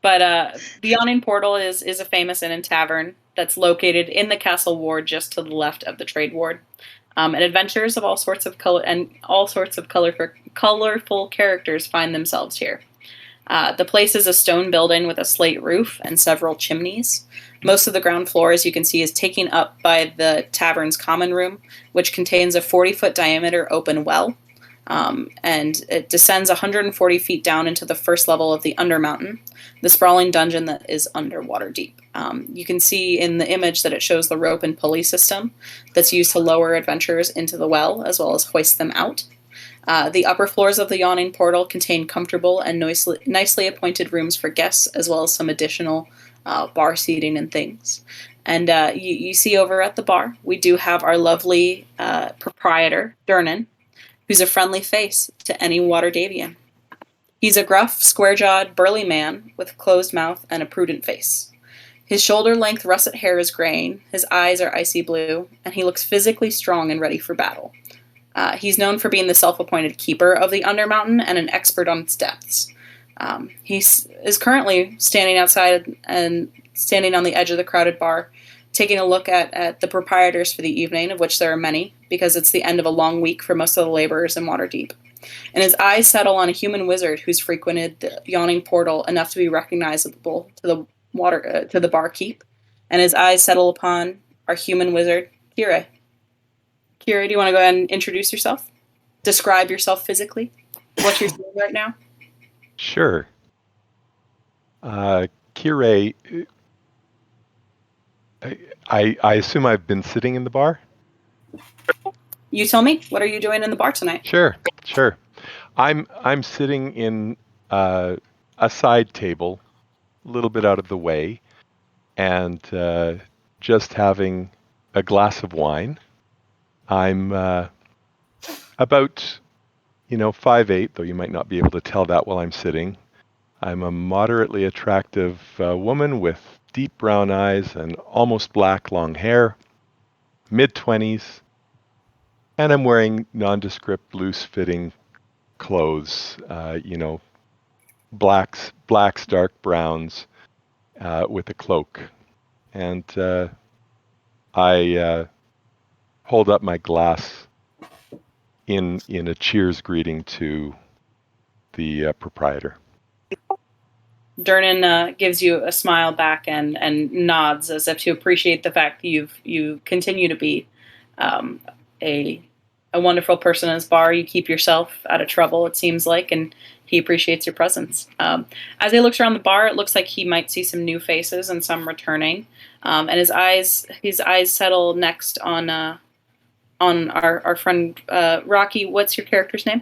But the Yawning Portal is a famous inn and tavern that's located in the castle ward, just to the left of the trade ward. And adventurers of all sorts of colorful characters find themselves here. The place is a stone building with a slate roof and several chimneys. Most of the ground floor, as you can see, is taken up by the tavern's common room, which contains a 40-foot diameter open well. And it descends 140 feet down into the first level of the Undermountain, the sprawling dungeon that is underwater deep. You can see in the image that it shows the rope and pulley system that's used to lower adventurers into the well, as well as hoist them out. The upper floors of the Yawning Portal contain comfortable and nicely appointed rooms for guests, as well as some additional bar seating and things. And you see over at the bar, we do have our lovely proprietor, Durnan, who's a friendly face to any Waterdavian. He's a gruff, square-jawed, burly man with a closed mouth and a prudent face. His shoulder-length russet hair is graying, his eyes are icy blue, and he looks physically strong and ready for battle. He's known for being the self-appointed keeper of the Undermountain and an expert on its depths. He is currently standing outside and standing on the edge of the crowded bar, taking a look at the proprietors for the evening, of which there are many, because it's the end of a long week for most of the laborers in Waterdeep. And his eyes settle on a human wizard who's frequented the Yawning Portal enough to be recognizable to the barkeep. And his eyes settle upon our human wizard, Kira. Kira, do you want to go ahead and introduce yourself? Describe yourself physically? What you're doing right now? Sure. Kire, I assume I've been sitting in the bar? You tell me. What are you doing in the bar tonight? Sure. I'm sitting in a side table, a little bit out of the way, and just having a glass of wine. I'm about 5'8", though you might not be able to tell that while I'm sitting. I'm a moderately attractive woman with deep brown eyes and almost black long hair, mid-20s, and I'm wearing nondescript, loose-fitting clothes, blacks, dark browns, with a cloak. And I hold up my glass in a cheers greeting to the proprietor. Durnan gives you a smile back and nods as if to appreciate the fact that you continue to be a wonderful person in his bar. You keep yourself out of trouble, it seems like, and he appreciates your presence. As he looks around the bar, it looks like he might see some new faces and some returning. And his eyes settle next on our friend Rocky. What's your character's name?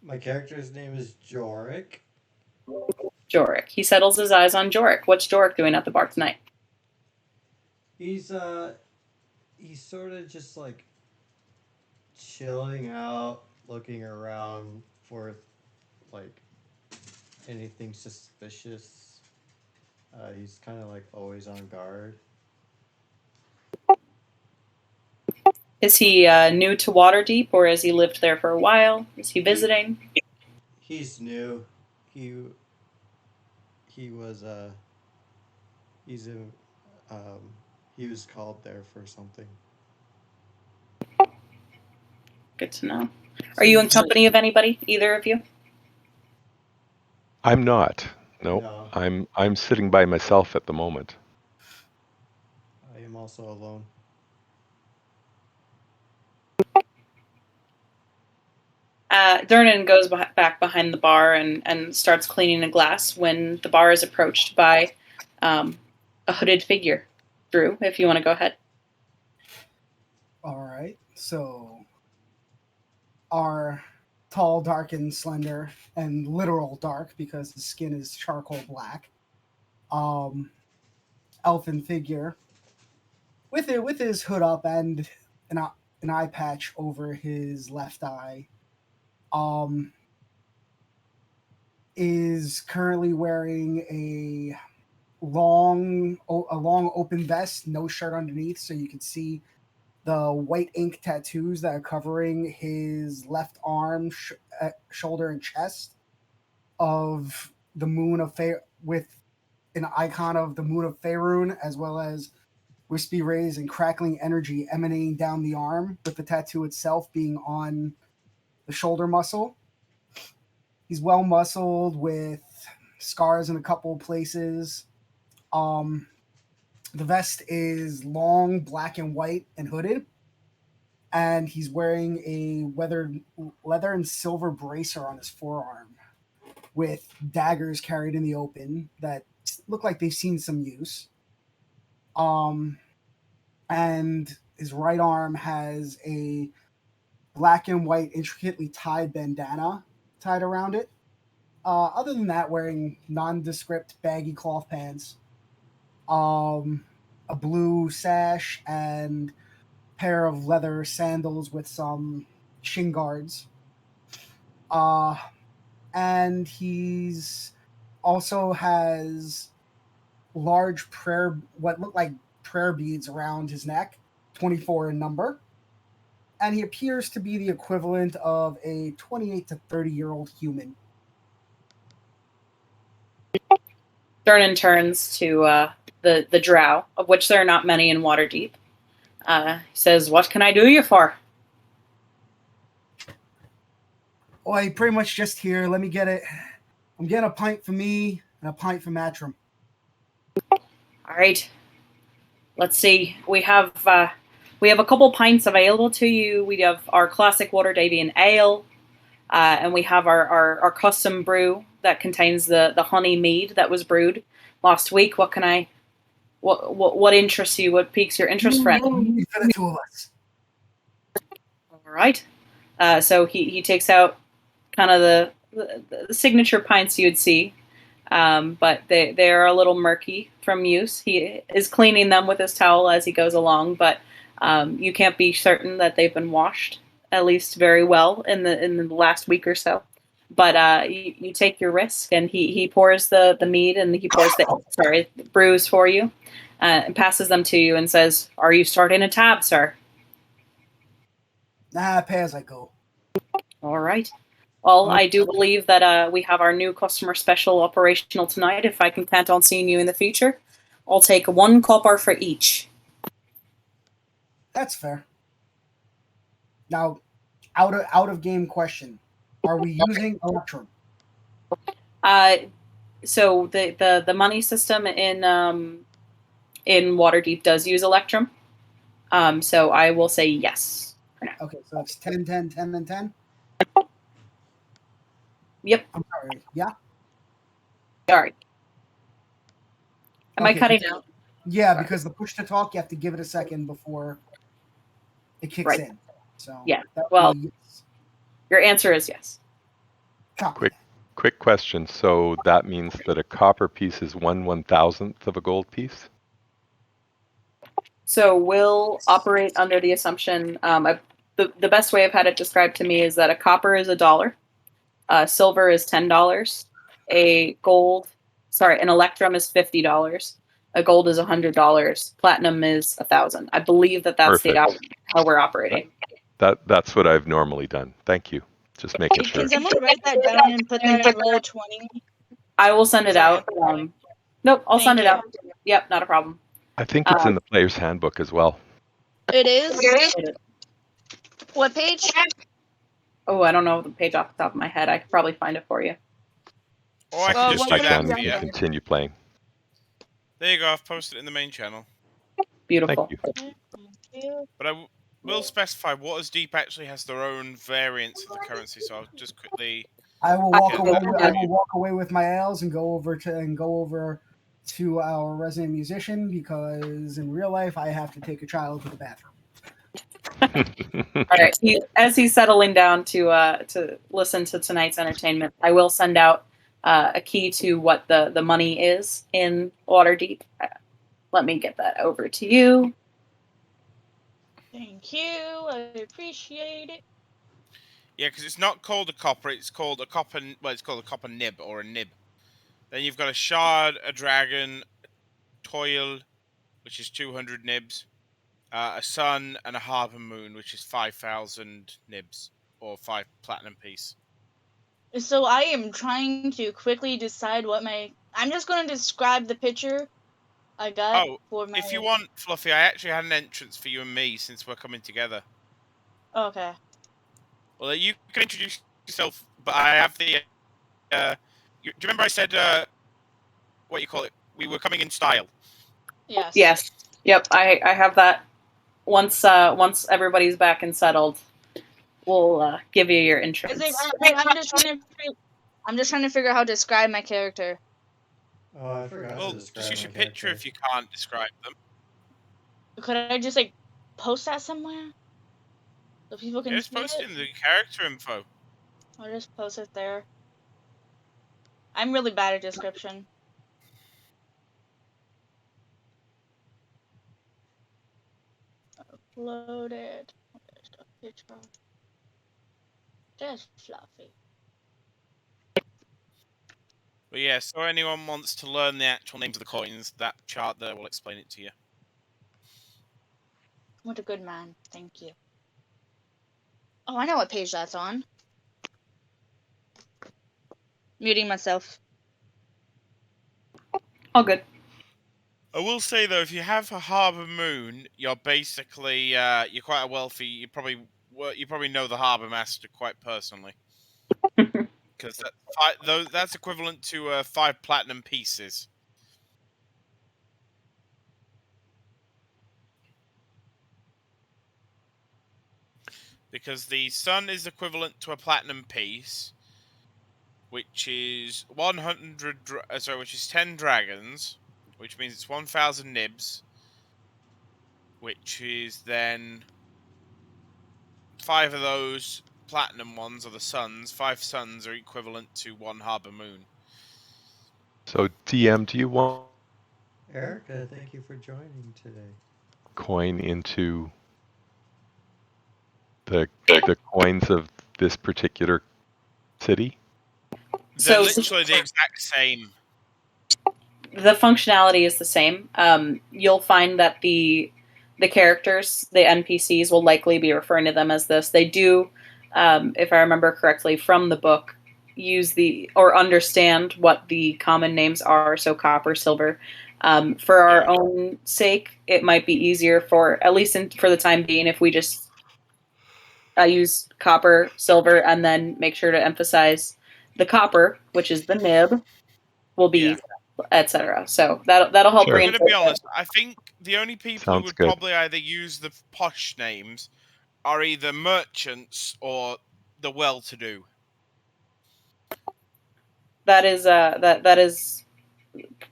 My character's name is Jorik. Jorik. He settles his eyes on Jorik. What's Jorik doing at the bar tonight? He's sort of just like chilling out, looking around for like anything suspicious. He's kind of like always on guard. Is he new to Waterdeep, or has he lived there for a while? Is he visiting? He's new. He was he's a he was called there for something. Good to know. Are you in company of anybody, either of you? I'm not. Nope. No. I'm sitting by myself at the moment. I am also alone. Durnan goes back behind the bar and starts cleaning a glass when the bar is approached by a hooded figure. Drew, if you want to go ahead. All right. So, our tall, dark, and slender, and literal dark because his skin is charcoal black, elfin figure with his hood up and an eye patch over his left eye. Is currently wearing a long open vest, no shirt underneath, so you can see the white ink tattoos that are covering his left arm, shoulder, and chest of the moon of with an icon of the moon of Faerun, as well as wispy rays and crackling energy emanating down the arm, with the tattoo itself being on the shoulder muscle. He's well muscled with scars in a couple places. The vest is long, black and white, and hooded. And he's wearing a leather and silver bracer on his forearm with daggers carried in the open that look like they've seen some use. And his right arm has a black and white, intricately tied bandana tied around it. Other than that, wearing nondescript baggy cloth pants, a blue sash, and pair of leather sandals with some shin guards. And he's also has large what look like prayer beads around his neck, 24 in number. And he appears to be the equivalent of a 28 to 30-year-old human. Durnan turns to the drow, of which there are not many in Waterdeep. He says, "What can I do you for?" Oh, I pretty much just here. Let me get it. I'm getting a pint for me and a pint for Matrim. All right. Let's see. We have a couple pints available to you. We have our classic Waterdavian ale, and we have our custom brew that contains the honey mead that was brewed last week. What interests you? What piques your interest, friend? For the two of us. All right. So he takes out kind of the signature pints you'd see, but they are a little murky from use. He is cleaning them with his towel as he goes along, but you can't be certain that they've been washed, at least very well, in the last week or so. But you take your risk, and he pours the mead and he pours the brews for you, and passes them to you and says, "Are you starting a tab, sir?" Nah, pay as I go. All right. Well, I do believe that we have our new customer special operational tonight. If I can count on seeing you in the future, I'll take 1 copper for each. That's fair. Now, out of game question: are we using Electrum? So the money system in Waterdeep does use Electrum. So I will say yes for now. Okay, so it's 10, 10, 10, and 10? Yep. I'm sorry. Yeah? Sorry. Am I cutting out? Yeah, because the push to talk, you have to give it a second before it kicks in. So yeah. Well, yes. Your answer is yes. Quick question. So that means that a copper piece is 1/1000th of a gold piece? So we'll operate under the assumption, the best way I've had it described to me is that a copper is $1, silver is $10, an electrum is $50, a gold is $100, platinum is $1,000. I believe that's how we're operating. That's what I've normally done. Thank you. Just making sure. Can someone write that down and put that in roll 20? I will send it out. Nope, I'll send it out. Yep, not a problem. I think it's in the player's handbook as well. It is? What page? Oh, I don't know the page off the top of my head. I could probably find it for you. Or I can just do that for you. Continue playing. There you go. I've posted it in the main channel. Beautiful. Thank you. But I will specify Waterdeep actually has their own variants of the currency, so I'll just quickly. I will walk away with my ales and go over to our resident musician, because in real life I have to take a child to the bathroom. All right. As he's settling down to listen to tonight's entertainment, I will send out a key to what the money is in Waterdeep. Let me get that over to you. Thank you. I appreciate it. Yeah, because it's not called a copper. It's called a copper. Well, it's called a copper nib or a nib. Then you've got a shard, a dragon, toil, which is 200 nibs, a sun, and a harbor moon, which is 5,000 nibs or 5 platinum piece. So I am trying to quickly decide what my. I'm just going to describe the picture I got for my. If you want, Fluffy, I actually had an entrance for you and me since we're coming together. Okay. Well, you can introduce yourself, but I have the. Do you remember I said what you call it? We were coming in style. Yes. Yes. Yep. I have that. Once everybody's back and settled, we'll give you your entrance. I'm just trying to figure out how to describe my character. Oh, I forgot to describe just use my your picture character. if you can't describe them. Could I just like post that somewhere so people can Just see post it? it in the character info. I'll just post it there. I'm really bad at description. Uploaded. There's the picture. Just Fluffy. But yeah, so anyone wants to learn the actual names of the coins, that chart there will explain it to you. What a good man. Thank you. Oh, I know what page that's on. Muting myself. All good. I will say though, if you have a Harbour Moon, you're basically you're quite a wealthy. You probably know the Harbour Master quite personally, because that's equivalent to 5 platinum pieces. Because the sun is equivalent to a platinum piece, which is 100. Which is 10 dragons, which means it's 1,000 nibs, which is then 5 of those platinum ones are the suns. 5 suns are equivalent to 1 Harbour Moon. So, DM, do you want Erica, thank you for joining today. coin into the coins of this particular city? They're So literally the exact same. the functionality is the same. You'll find that the characters, the NPCs, will likely be referring to them as this. They do, if I remember correctly from the book, use or understand what the common names are. So copper, silver. For our own sake, it might be easier for at least for the time being if we just use copper, silver, and then make sure to emphasize the copper, which is the nib, will be etc. So that'll help Sure. I'm going to reinforce be it. honest. I think the only people who Sounds would good. probably either use the posh names are either merchants or the well-to-do. That is that is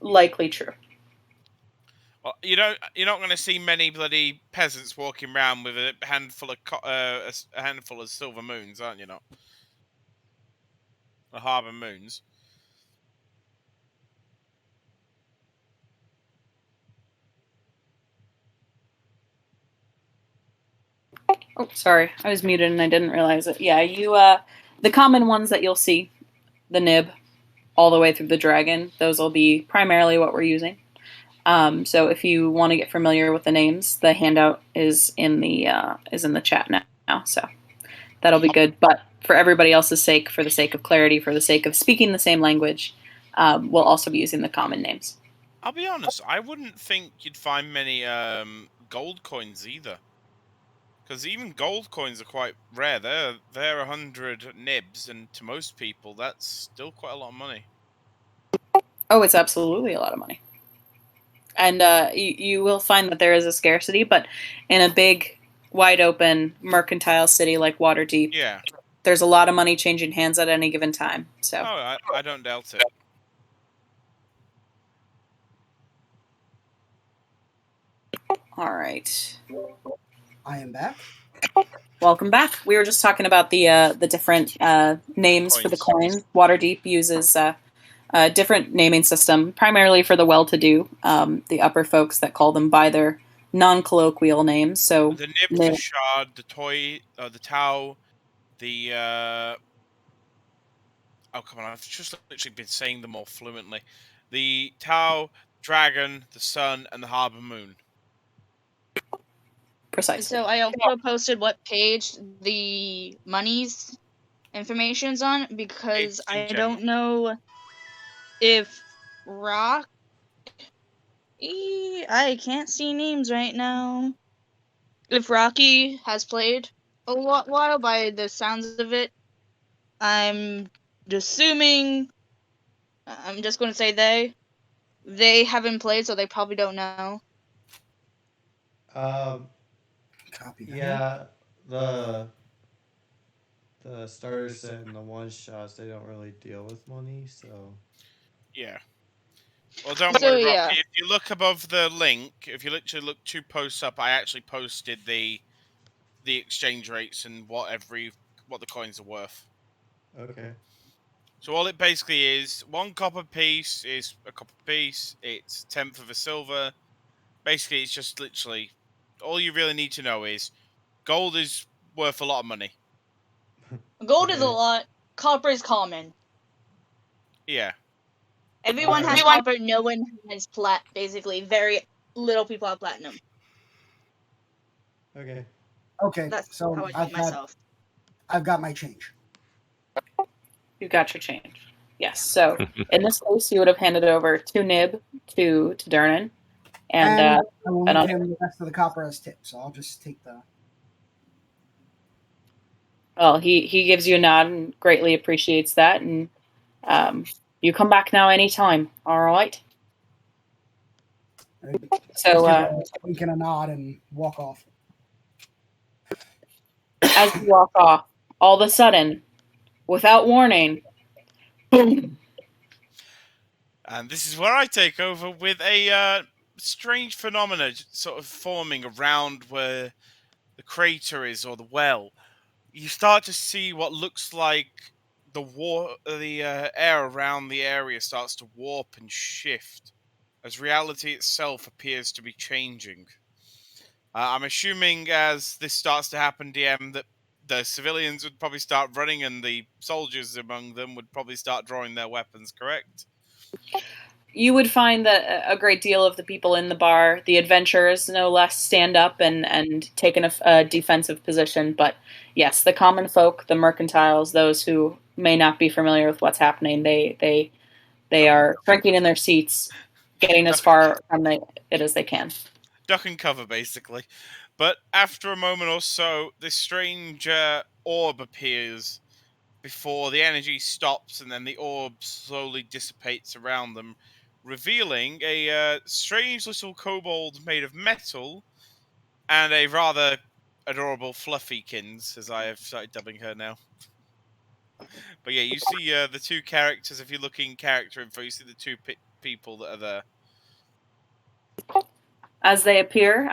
likely true. Well, you're not going to see many bloody peasants walking around with a handful of a handful of silver moons, aren't you? Not the Harbour Moons. Oh, sorry, I was muted and I didn't realize it. Yeah, you the common ones that you'll see, the nib, all the way through the dragon. Those will be primarily what we're using. So if you want to get familiar with the names, the handout is in the chat now. So that'll be good. But for everybody else's sake, for the sake of clarity, for the sake of speaking the same language, we'll also be using the common names. I'll be honest, I wouldn't think you'd find many gold coins either. Because even gold coins are quite rare. They're 100 nibs, and to most people, that's still quite a lot of money. Oh, it's absolutely a lot of money. And you will find that there is a scarcity, but in a big, wide open mercantile city like Waterdeep, there's a lot of money changing hands at any given time. So, I don't doubt it. All right. I am back. Welcome back. We were just talking about the different names for the coin. Waterdeep uses different naming system, primarily for the well-to-do, the upper folks that call them by their non-colloquial names. So the nib, the shard, the toy, the tau, the oh come on, I've just literally been saying them all fluently. The tau, dragon, the sun, and the harbor moon. Precisely. So I also posted what page the money's information's on, because I don't know if Rock. I can't see names right now. If Rocky has played a while by the sounds of it, I'm assuming. I'm just going to say they haven't played, so they probably don't know. Copy that. Yeah, the starter set and the one shots, they don't really deal with money, so yeah. Well, don't worry, Rocky. If you look above the link, if you literally look 2 posts up, I actually posted the exchange rates and what the coins are worth. Okay. So all it basically is, 1 copper piece is a copper piece. It's 1/10 of a silver. Basically, it's just literally all you really need to know is gold is worth a lot of money. Gold is a lot. Copper is common. Yeah. Everyone has copper. No one has basically, very little people have platinum. Okay. Okay. That's so how I do myself. I've got my change. You got your change. Yes. So in this case, you would have handed over 2 nib to Dernan, and I will leave him the rest of the copper as tip. So I'll just take the. Well, he gives you a nod and greatly appreciates that, and you come back now anytime. All right. So wink and a nod and walk off. As you walk off, all of a sudden, without warning, boom. And this is where I take over with a strange phenomena sort of forming around where the crater is, or the well. You start to see what looks like the air around the area starts to warp and shift as reality itself appears to be changing. I'm assuming as this starts to happen, DM, that the civilians would probably start running and the soldiers among them would probably start drawing their weapons, correct? You would find that a great deal of the people in the bar, the adventurers no less, stand up and take a defensive position. But yes, the common folk, the mercantiles, those who may not be familiar with what's happening, they are shrinking in their seats, getting as far from it as they can. Duck and cover, basically. But after a moment or so, this strange orb appears before the energy stops, and then the orb slowly dissipates around them, revealing a strange little kobold made of metal and a rather adorable Fluffykins, as I have started dubbing her now. But yeah, you see the 2 characters. If you're looking character info, you see the 2 people that are there. As they appear,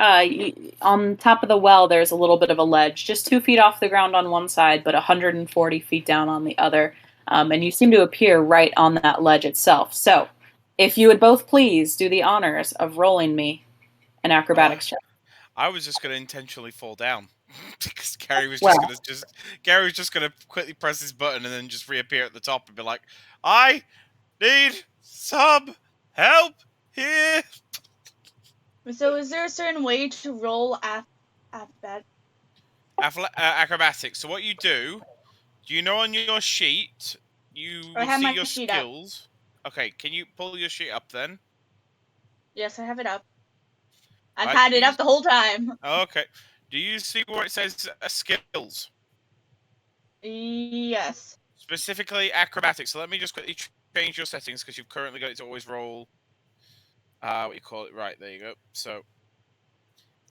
on top of the well, there's a little bit of a ledge, just 2 feet off the ground on one side, but 140 feet down on the other. And you seem to appear right on that ledge itself. So, if you would both please do the honors of rolling me an acrobatics check. I was just going to intentionally fall down because Gary was just going to quickly press his button and then just reappear at the top and be like, "I need some help here." So, is there a certain way to roll acrobatics? So what you do you know on your sheet you see your skills? Okay, can you pull your sheet up then? Yes, I have it up. I've had it up the whole time. Okay. Do you see where it says skills? Yes. Specifically acrobatics. So let me just quickly change your settings because you've currently got it to always roll. What you call it? Right, there you go. So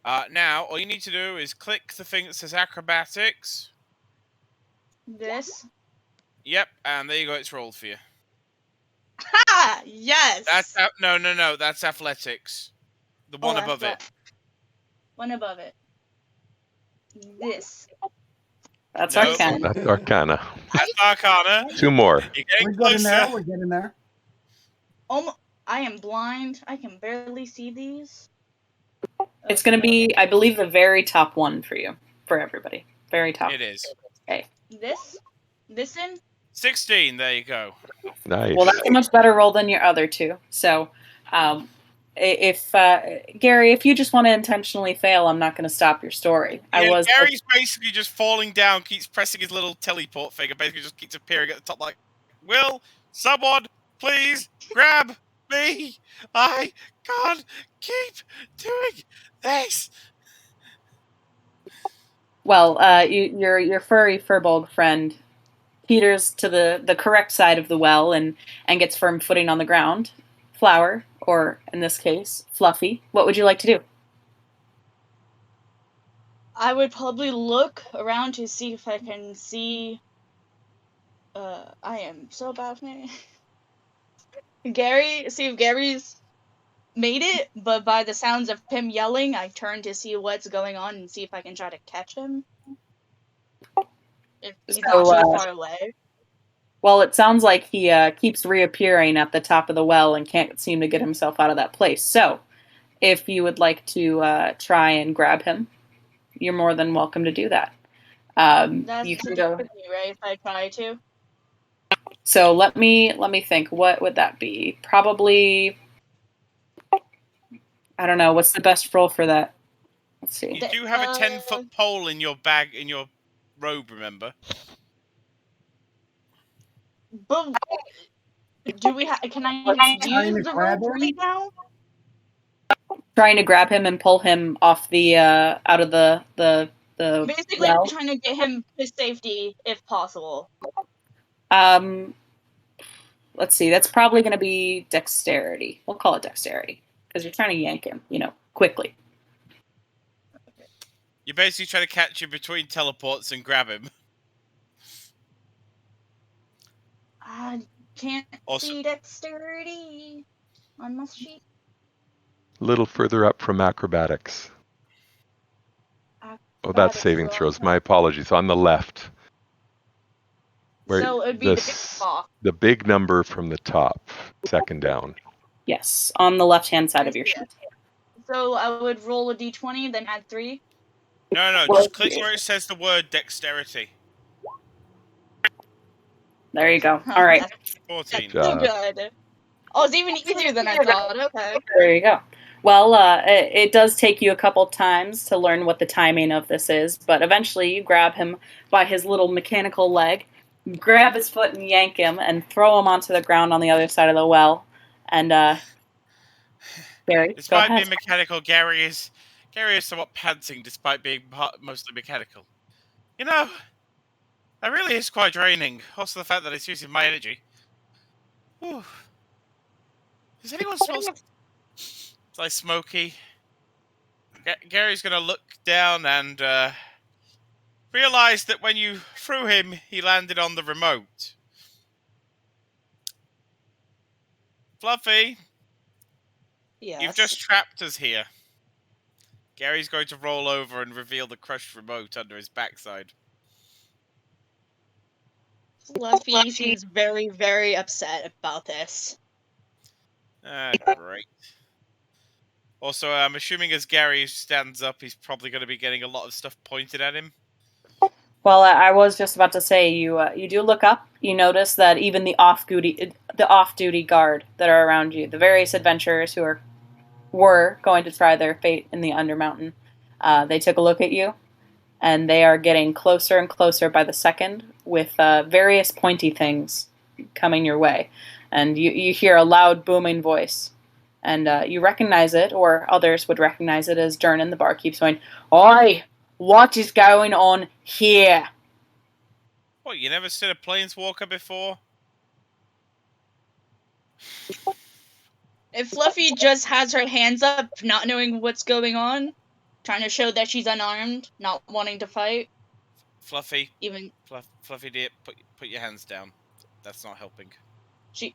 now all you need to do is click the thing that says acrobatics. This? Yep, and there you go. It's rolled for you. Ha! Yes. That's no. That's athletics. The one above it. One above it. This. That's Arcana. That's Arcana. That's Arcana. 2 more. You're getting We're closer. We're getting there. I am blind. I can barely see these. It's going to be, I believe, the very top one for you, for everybody. Very top. It is. Okay. This in? 16. There you go. Nice. Well, that's a much better roll than your other two. So, if Gary, if you just want to intentionally fail, I'm not going to stop your story. Yeah, Gary's basically just falling down, keeps pressing his little teleport figure, basically just keeps appearing at the top like, will someone please grab me? I can't keep doing this. Well, your furry furbolg friend peters to the correct side of the well and gets firm footing on the ground. Flower, or in this case, Fluffy, what would you like to do? I would probably look around to see if I can see. I am so bad with me. Gary, see if Gary's made it, but by the sounds of him yelling, I turn to see what's going on and see if I can try to catch him. If he's not too far away. Well, it sounds like he keeps reappearing at the top of the well and can't seem to get himself out of that place. So, if you would like to try and grab him, you're more than welcome to do that. That's you can go. go. Right? If I try to. So let me think. What would that be? Probably. I don't know. What's the best roll for that? Let's see. You do have a 10-foot pole in your bag, in your robe, remember? But do we? Can I use the rope right now? Trying to grab him and pull him off the out of the basically well. Trying to get him to safety if possible. Let's see. That's probably going to be dexterity. We'll call it dexterity because you're trying to yank him, quickly. You're basically trying to catch him between teleports and grab him. I can't see dexterity on my sheet. A little further up from acrobatics. Oh, that's saving throws. My apologies. On the left. Where so it'd be the big box. The big number from the top, second down. Yes, on the left-hand side of your sheet. So I would roll a d20, then add 3? No, just click where it says the word dexterity. There you go. All right. 14. That's so good. Oh, it's even easier than I thought. Okay. There you go. Well, it does take you a couple times to learn what the timing of this is, but eventually you grab him by his little mechanical leg, grab his foot and yank him, and throw him onto the ground on the other side of the well. And Gary, despite being mechanical, Gary is somewhat panting, despite being mostly mechanical. That really is quite draining. Also, the fact that it's using my energy. Whew. Does anyone smell? It's like smoky. Gary's gonna look down and realize that when you threw him, he landed on the remote. Fluffy, yes. You've just trapped us here. Gary's going to roll over and reveal the crushed remote under his backside. Fluffy seems very, very upset about this. Great. Also, I'm assuming as Gary stands up, he's probably going to be getting a lot of stuff pointed at him. Well, I was just about to say, you do look up. You notice that even the off-duty guard that are around you, the various adventurers who were going to try their fate in the Undermountain, they took a look at you, and they are getting closer and closer by the second with various pointy things coming your way. And you hear a loud booming voice, and you recognize it, or others would recognize it as Dernan, the barkeep, going, "Oi! What is going on here?" What, you never seen a planeswalker before? If Fluffy just has her hands up, not knowing what's going on, trying to show that she's unarmed, not wanting to fight. Fluffy, Fluffy dear, put your hands down. That's not helping. She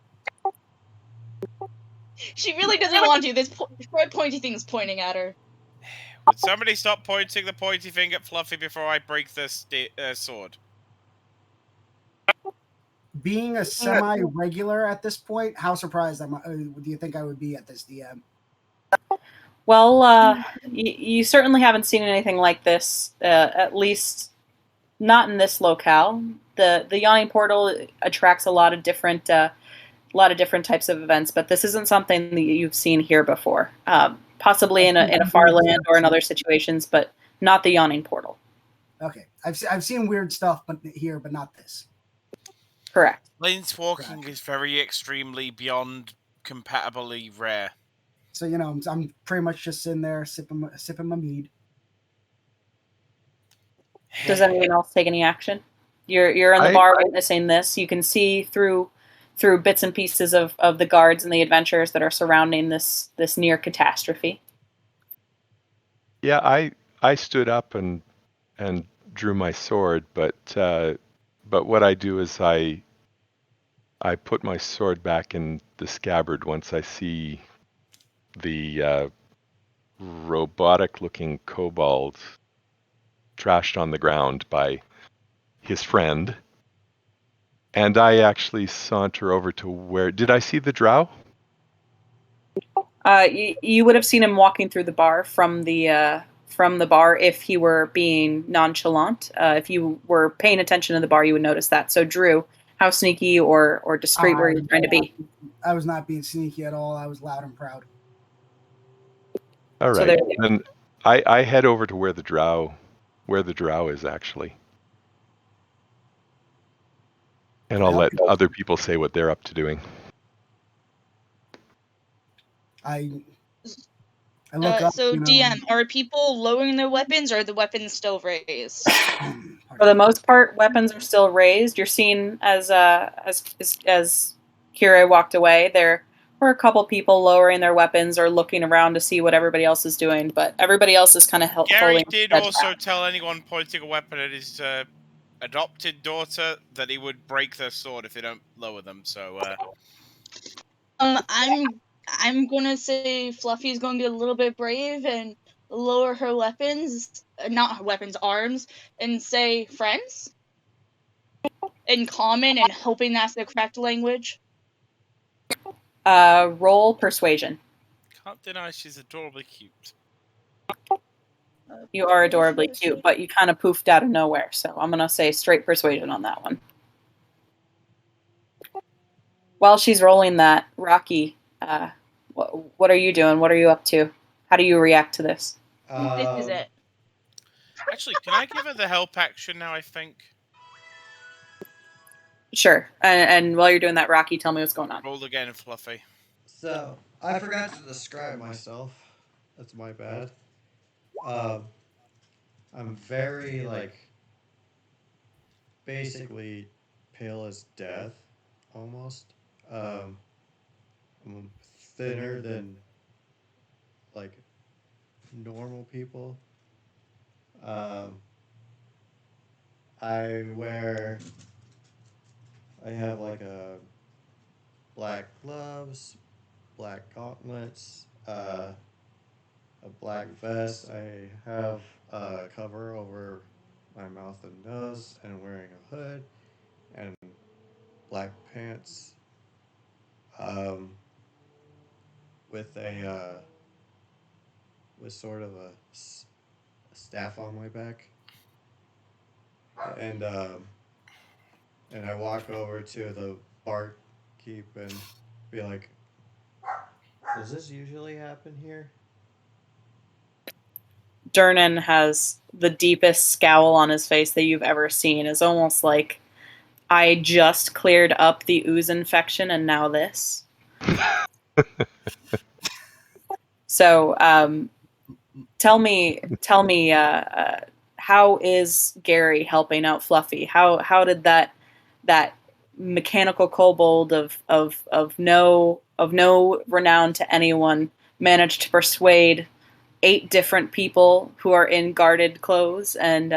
really doesn't want to. This pointy thing's pointing at her. Would somebody stop pointing the pointy finger at Fluffy before I break the sword? being a semi-regular at this point, how surprised do you think I would be at this DM? Well, you certainly haven't seen anything like this, at least not in this locale. The yawning portal attracts a lot of different types of events, but this isn't something that you've seen here before. Possibly in a far land or in other situations, but not the yawning portal. Okay, I've seen weird stuff, but not this. Correct. Planeswalking is very extremely beyond compatibly rare. So I'm pretty much just sitting there sipping my mead. Does anyone else take any action? You're in the bar witnessing this. You can see through bits and pieces of the guards and the adventurers that are surrounding this near catastrophe. Yeah, I stood up and drew my sword, but what I do is I put my sword back in the scabbard once I see the robotic-looking kobold trashed on the ground by his friend. And I actually saunter over to where... Did I see the drow? You would have seen him walking through the bar from the bar if he were being nonchalant. If you were paying attention to the bar, you would notice that. So, Drew, how sneaky or discreet were you trying to be? I was not being sneaky at all. I was loud and proud. All right. So then I head over to where the drow is actually. And I'll let other people say what they're up to doing. I look up. So, DM, are people lowering their weapons, or are the weapons still raised? For the most part, weapons are still raised. You're seeing as Kira walked away, there were a couple people lowering their weapons or looking around to see what everybody else is doing, but everybody else is kind of Gary did also tell anyone pointing a weapon at his adopted daughter that he would break their sword if they don't lower them. So, I'm gonna say Fluffy's going to get a little bit brave and lower her weapons, not her weapons, arms, and say friends in common, and hoping that's the correct language. Roll persuasion. Can't deny she's adorably cute. You are adorably cute, but you kind of poofed out of nowhere, so I'm gonna say straight persuasion on that one. While she's rolling that, Rocky, what are you doing? What are you up to? How do you react to this? This is it. Actually, can I give her the help action now, I think? Sure. And while you're doing that, Rocky, tell me what's going on. Roll again, Fluffy. So, I forgot to describe myself. That's my bad. I'm very, basically pale as death, almost. I'm thinner than, normal people. I have, black gloves, black gauntlets, a black vest. I have a cover over my mouth and nose, and wearing a hood, and black pants, with with sort of a staff on my back, and I walk over to the barkeep and be like, "Does this usually happen here?" Durnan has the deepest scowl on his face that you've ever seen. It's almost like, I just cleared up the ooze infection and now this. So, tell me, how is Gary helping out Fluffy? How did that mechanical kobold of no renown to anyone manage to persuade 8 different people who are in guarded clothes and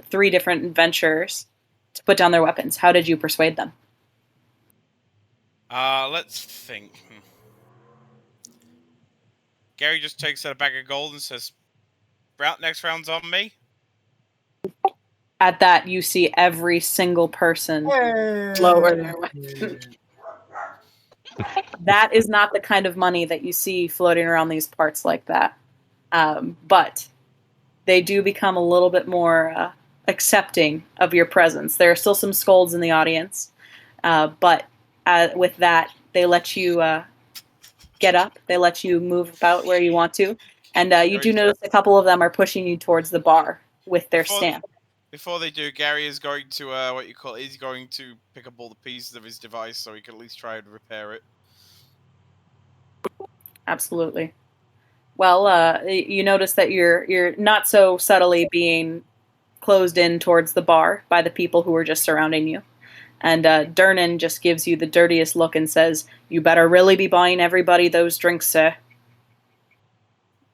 3 different adventurers to put down their weapons? How did you persuade them? Let's think. Gary just takes out a bag of gold and says, next round's on me. at that, you see every single person lower their weapon. That is not the kind of money that you see floating around these parts like that. But they do become a little bit more accepting of your presence. There are still some scolds in the audience, but with that, they let you get up. They let you move about where you want to. And you do notice a couple of them are pushing you towards the bar with their stamp. Before they do, Gary is going to he's going to pick up all the pieces of his device so he can at least try and repair it. Absolutely. Well, you notice that you're not so subtly being closed in towards the bar by the people who are just surrounding you. And Durnan just gives you the dirtiest look and says, "You better really be buying everybody those drinks, sir."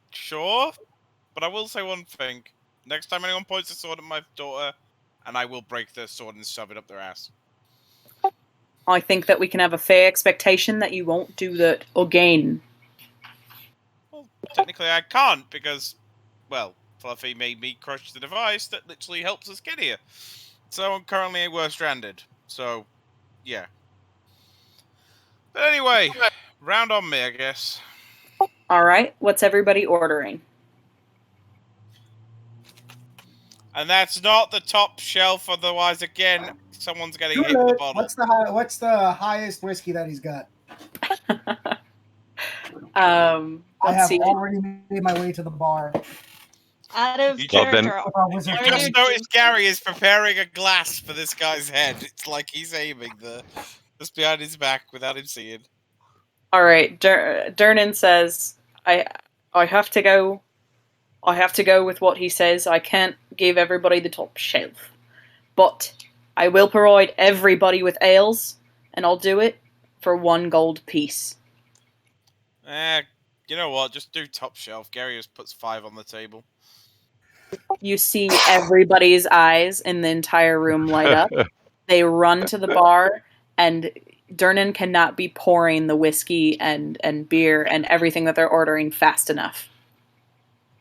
Sure, but I will say one thing. Next time anyone points a sword at my daughter, and I will break their sword and shove it up their ass. I think that we can have a fair expectation that you won't do that again. Well, technically I can't because, well, Fluffy made me crush the device that literally helps us get here. So I'm currently we're stranded. So, yeah. But anyway, round on me, I guess. All right, what's everybody ordering? And that's not the top shelf, otherwise, again, someone's getting hit with a bottle. What's the highest whiskey that he's got? I have already made my way to the bar. Out of You character. just noticed Gary is preparing a glass for this guy's head. It's like he's aiming just behind his back without him seeing. All right, Durnan says, I have to go. I have to go with what he says. I can't give everybody the top shelf. But I will provide everybody with ales, and I'll do it for 1 gold piece. You know what? Just do top shelf. Gary just puts 5 on the table. You see everybody's eyes in the entire room light up. They run to the bar, and Durnan cannot be pouring the whiskey and beer and everything that they're ordering fast enough.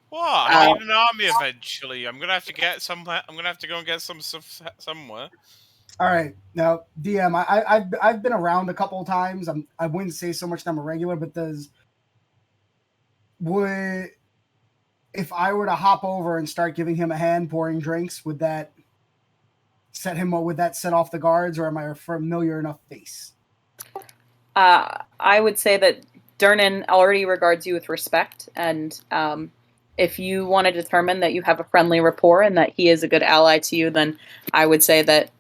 What? I need an army eventually. I'm gonna have to get somewhere. I'm gonna have to go and get some stuff somewhere. All right, now DM, I've been around a couple of times. I wouldn't say so much that I'm a regular, but if I were to hop over and start giving him a hand pouring drinks, would that set off the guards, or am I a familiar enough face? I would say that Durnan already regards you with respect, and if you want to determine that you have a friendly rapport and that he is a good ally to you, then I would say that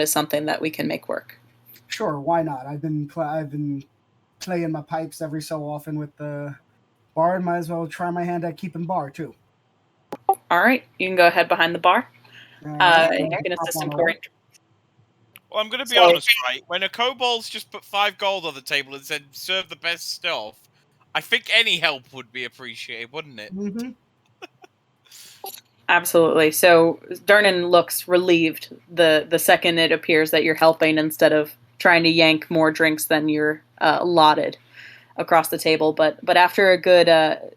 is something that we can make work. Sure, why not? I've been playing my pipes every so often with the bar, and might as well try my hand at keeping bar too. All right, you can go ahead behind the bar. You can assist in pouring. Well, I'm going to be honest, right? When a kobold's just put 5 gold on the table and said, serve the best stuff, I think any help would be appreciated, wouldn't it? Mm-hmm. Absolutely. So Durnan looks relieved the second it appears that you're helping instead of trying to yank more drinks than you're allotted across the table. But after a good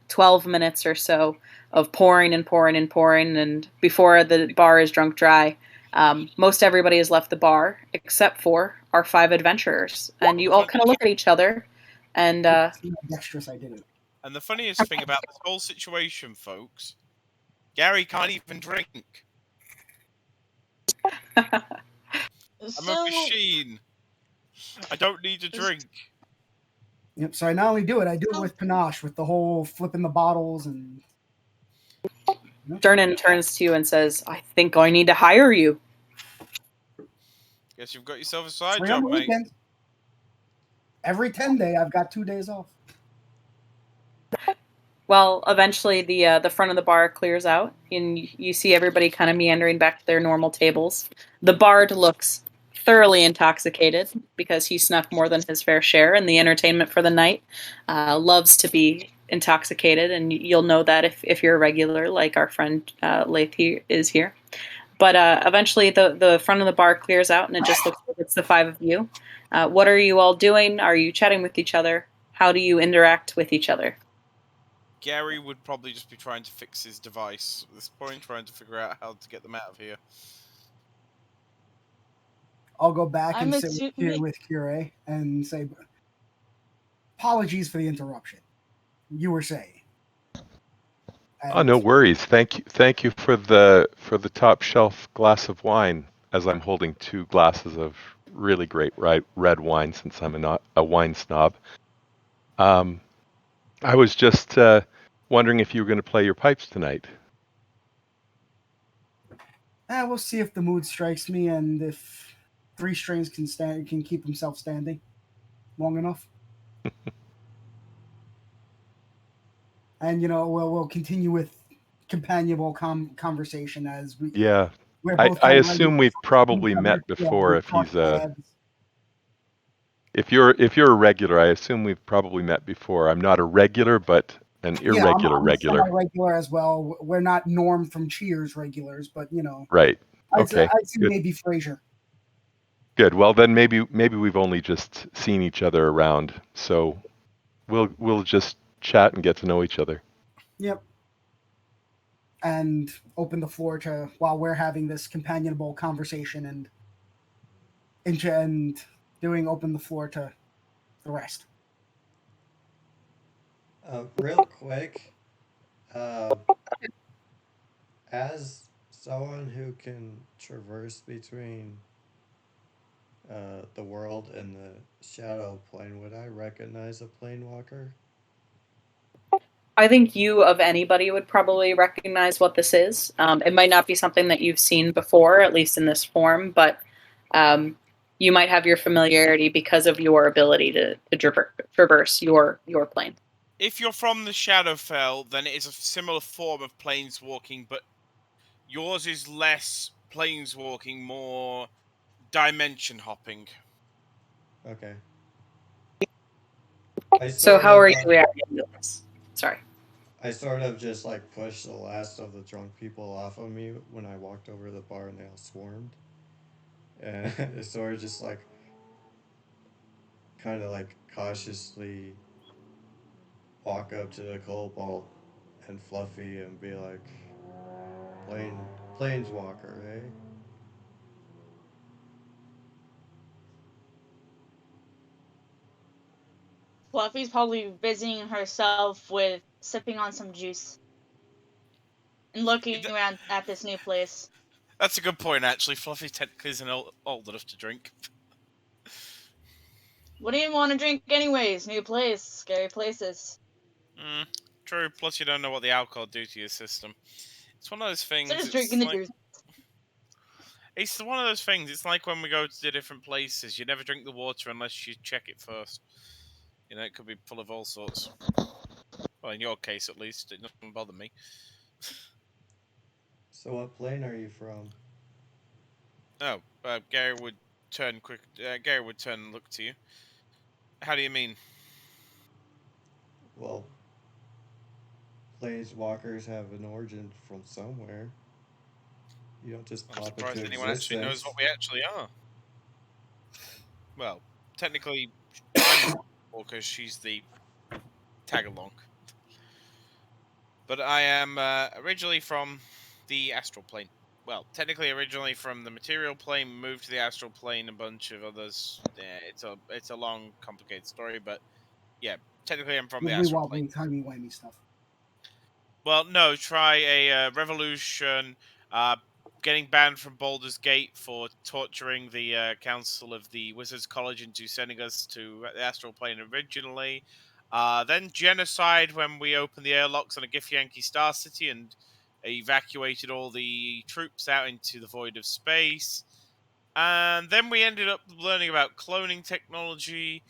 12 minutes or so of pouring and pouring and pouring, and before the bar is drunk dry, most everybody has left the bar except for our 5 adventurers. And you all kind of look at each other and dexterous I did it. And the funniest thing about this whole situation, folks, Gary can't even drink. I'm a machine. I don't need to drink. Yep, so I not only do it, I do it with panache, with the whole flipping the bottles and... Durnan turns to you and says, I think I need to hire you. Guess you've got yourself a side job, mate. Every 10 day, I've got 2 days off. Well, eventually the front of the bar clears out, and you see everybody kind of meandering back to their normal tables. The bard looks thoroughly intoxicated because he snuck more than his fair share in the entertainment for the night. Loves to be intoxicated, and you'll know that if you're a regular, like our friend Laith is here. But eventually the front of the bar clears out, and it just looks like it's the 5 of you. What are you all doing? Are you chatting with each other? How do you interact with each other? Gary would probably just be trying to fix his device at this point, trying to figure out how to get them out of here. I'll go back I'm and sit assuming. with Kure and say, apologies for the interruption. You were saying. Oh, And no worries. Thank you for the top shelf glass of wine. As I'm holding 2 glasses of really great red wine, since I'm a wine snob. I was just wondering if you were going to play your pipes tonight. we'll see if the mood strikes me and if 3 strings can keep himself standing long enough. And we'll continue with companionable conversation as Yeah, we're I, both I kind of assume we've each probably other. met Yeah, before. we If cross he's paths. if you're a regular, I assume we've probably met before. I'm not a regular, but an Yeah, irregular I'm a regular. semi-regular as well. We're not Norm from Cheers regulars, but Right. I'd say, Okay. I'd say Good. maybe Frasier. Good. Well, then maybe we've only just seen each other around, so we'll just chat and get to know each other. Yep. And open the floor to while we're having this companionable conversation and doing open the floor to the rest. Real quick, uh, as someone who can traverse between the world and the shadow plane, would I recognize a planewalker? I think you of anybody would probably recognize what this is. It might not be something that you've seen before, at least in this form, but you might have your familiarity because of your ability to traverse your plane. If you're from the Shadowfell, then it is a similar form of planeswalking, but yours is less planeswalking, more dimension hopping. Okay. I So sort how of are you reacting to this? Sorry. I sort of just like pushed the last of the drunk people off of me when I walked over to the bar and they all swarmed. And it's sort of just like kind of like cautiously walk up to the cobalt and Fluffy and be like, Planeswalker, eh? Fluffy's probably busying herself with sipping on some juice and looking around at this new place. That's a good point, actually. Fluffy technically isn't old enough to drink. What do you want to drink anyways? New place, scary places. True. Plus, you don't know what the alcohol do to your system. It's one of those So things. just drinking the juice. It's one of those things. It's like when we go to the different places. You never drink the water unless you check it first. You know, it could be full of all sorts. Well, in your case, at least, it doesn't bother me. So what plane are you from? Oh, Gary would turn quick. Gary would turn and look to you. How do you mean? Well, Planeswalkers have an origin from somewhere. You don't just I'm pop into surprised anyone actually knows what existence. we actually are. Well, technically, I'm the Walker. She's the tag along. But I am originally from the astral plane. Well, technically, originally from the material plane, moved to the astral plane, a bunch of others. Yeah, it's a long, complicated story, but yeah, technically, I'm from the Wibbly astral plane. wobbly, timey wimey stuff. Well, no, try a revolution. Getting banned from Baldur's Gate for torturing the council of the Wizards College into sending us to the astral plane originally. Then genocide when we opened the airlocks on a Githyanki Star City and evacuated all the troops out into the void of space. And then we ended up learning about cloning technology,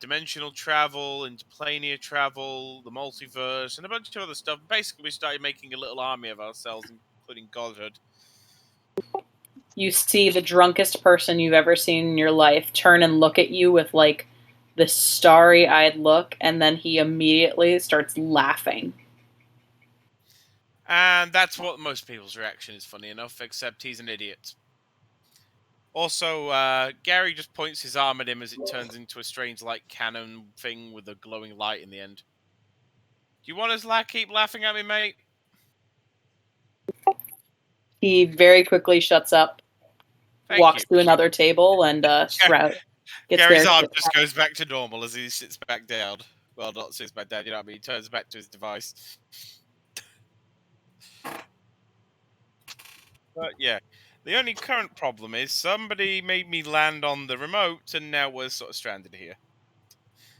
dimensional travel, interplanar travel, the multiverse, and a bunch of other stuff. Basically, we started making a little army of ourselves, including godhood. You see the drunkest person you've ever seen in your life turn and look at you with like this starry-eyed look, and then he immediately starts laughing. And that's what most people's reaction is, funny enough, except he's an idiot. Also, Gary just points his arm at him as it turns into a strange, like, cannon thing with a glowing light in the end. Do you want to keep laughing at me, mate? He very quickly shuts up. walks to another table and Shroud gets Gary's there. arm just goes back to normal as he sits back down. Well, not sits back down, you know what I mean? He turns back to his device. But yeah, the only current problem is somebody made me land on the remote, and now we're sort of stranded here.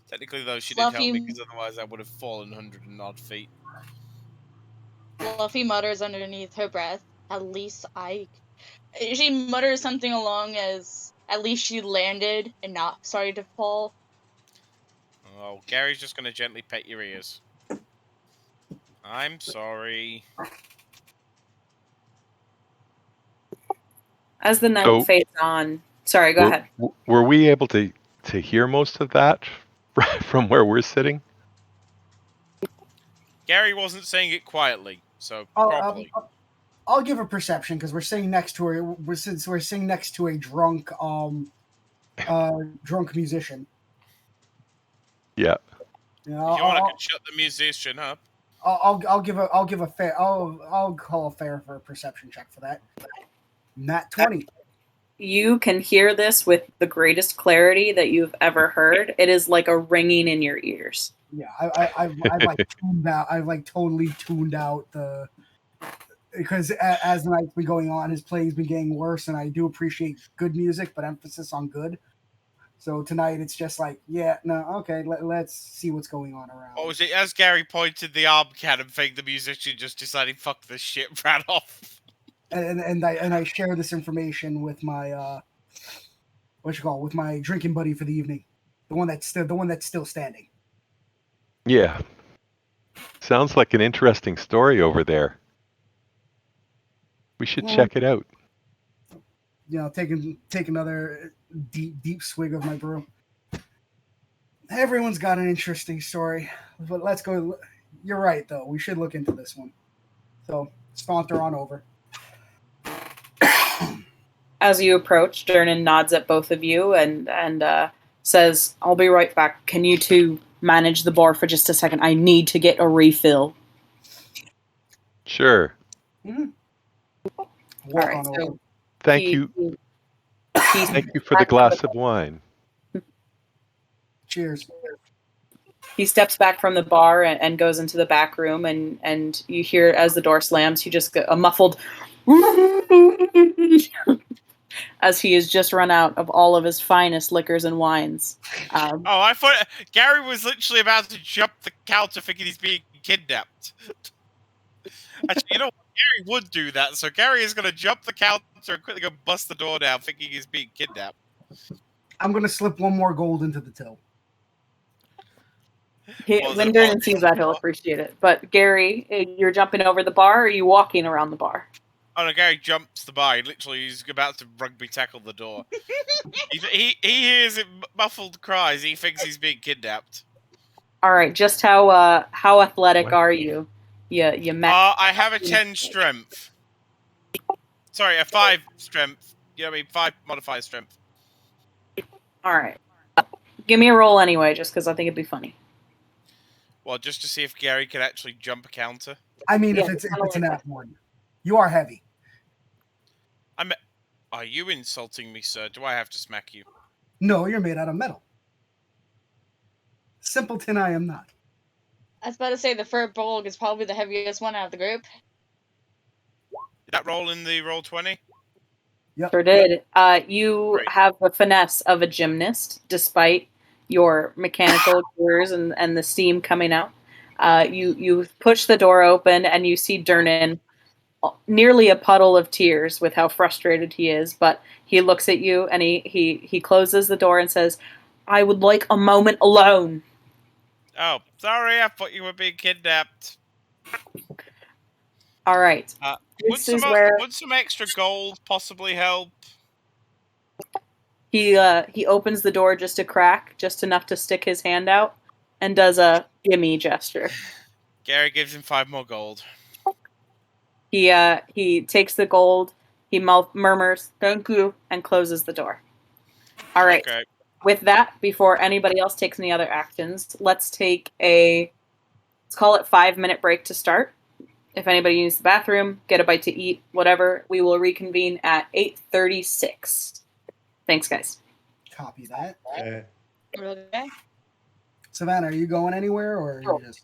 Technically, though, she did help me, because otherwise I would have fallen 100 and odd feet. Fluffy mutters underneath her breath, "At least I..." She mutters something along as, "At least she landed and not started to fall." Oh, Gary's just going to gently pet your ears. I'm sorry. As the night fades on, sorry, go ahead. Were we able to hear most of that from where we're sitting? Gary wasn't saying it quietly, so probably. I'll give a perception because we're sitting next to her. We're sitting next to a drunk musician. Yeah. If you want, I can shut the musician up. I'll give a fair. I'll call a fair for a perception check for that. Nat 20. You can hear this with the greatest clarity that you've ever heard. It is like a ringing in your ears. Yeah, I've like tuned out. I've like totally tuned out the, because as the night's been going on, his playing's been getting worse, and I do appreciate good music, but emphasis on good. So tonight it's just like, yeah, no, okay, let's see what's going on around. What was it? As Gary pointed the arm cannon thing, the musician just decided, "Fuck this shit," ran off. And I share this information with my with my drinking buddy for the evening, the one that's still standing. Yeah. Sounds like an interesting story over there. We should check it out. You know, take another deep swig of my brew. Everyone's got an interesting story, but let's go. You're right, though. We should look into this one. So saunter on over. As you approach, Durnan nods at both of you and says, "I'll be right back. Can you two manage the bar for just a second? I need to get a refill." Sure. Mm-hmm. All right. So thank you. Thank you for the glass of wine. Cheers. He steps back from the bar and goes into the back room, and you hear as the door slams, you just get a muffled as he has just run out of all of his finest liquors and wines. I thought Gary was literally about to jump the counter thinking he's being kidnapped. Actually, you know what? Gary would do that, so Gary is going to jump the counter and quickly go bust the door down thinking he's being kidnapped. I'm going to slip one more gold into the till. When Durnan sees that, he'll appreciate it. But Gary, you're jumping over the bar, or are you walking around the bar? Oh no, Gary jumps the bar. He's about to rugby tackle the door. he hears it muffled cries. He thinks he's being kidnapped. All right, just how athletic are you? You met. I have a 10 strength. Sorry, a 5 strength. You know what I mean? 5 modifier strength. All right. Give me a roll anyway, just because I think it'd be funny. Well, just to see if Gary can actually jump a counter. I mean, if it's an F1, you are heavy. Are you insulting me, sir? Do I have to smack you? No, you're made out of metal. Simpleton, I am not. I was about to say the Furbolg is probably the heaviest one out of the group. Did that roll in the roll 20? Yep. Sure did. You have the finesse of a gymnast, despite your mechanical gears and the steam coming out. You push the door open and you see Durnan, nearly a puddle of tears with how frustrated he is. But he looks at you and he closes the door and says, "I would like a moment alone." Oh, sorry, I thought you were being kidnapped. All right. Would some extra gold possibly help? He opens the door just a crack, just enough to stick his hand out, and does a gimme gesture. Gary gives him 5 more gold. He takes the gold, he murmurs, "Thank you," and closes the door. All right. Okay. With that, before anybody else takes any other actions, let's call it 5-minute break to start. If anybody needs the bathroom, get a bite to eat, whatever, we will reconvene at 8:36. Thanks, guys. Copy that. Okay. Okay. Savannah, are you going anywhere, or are you just?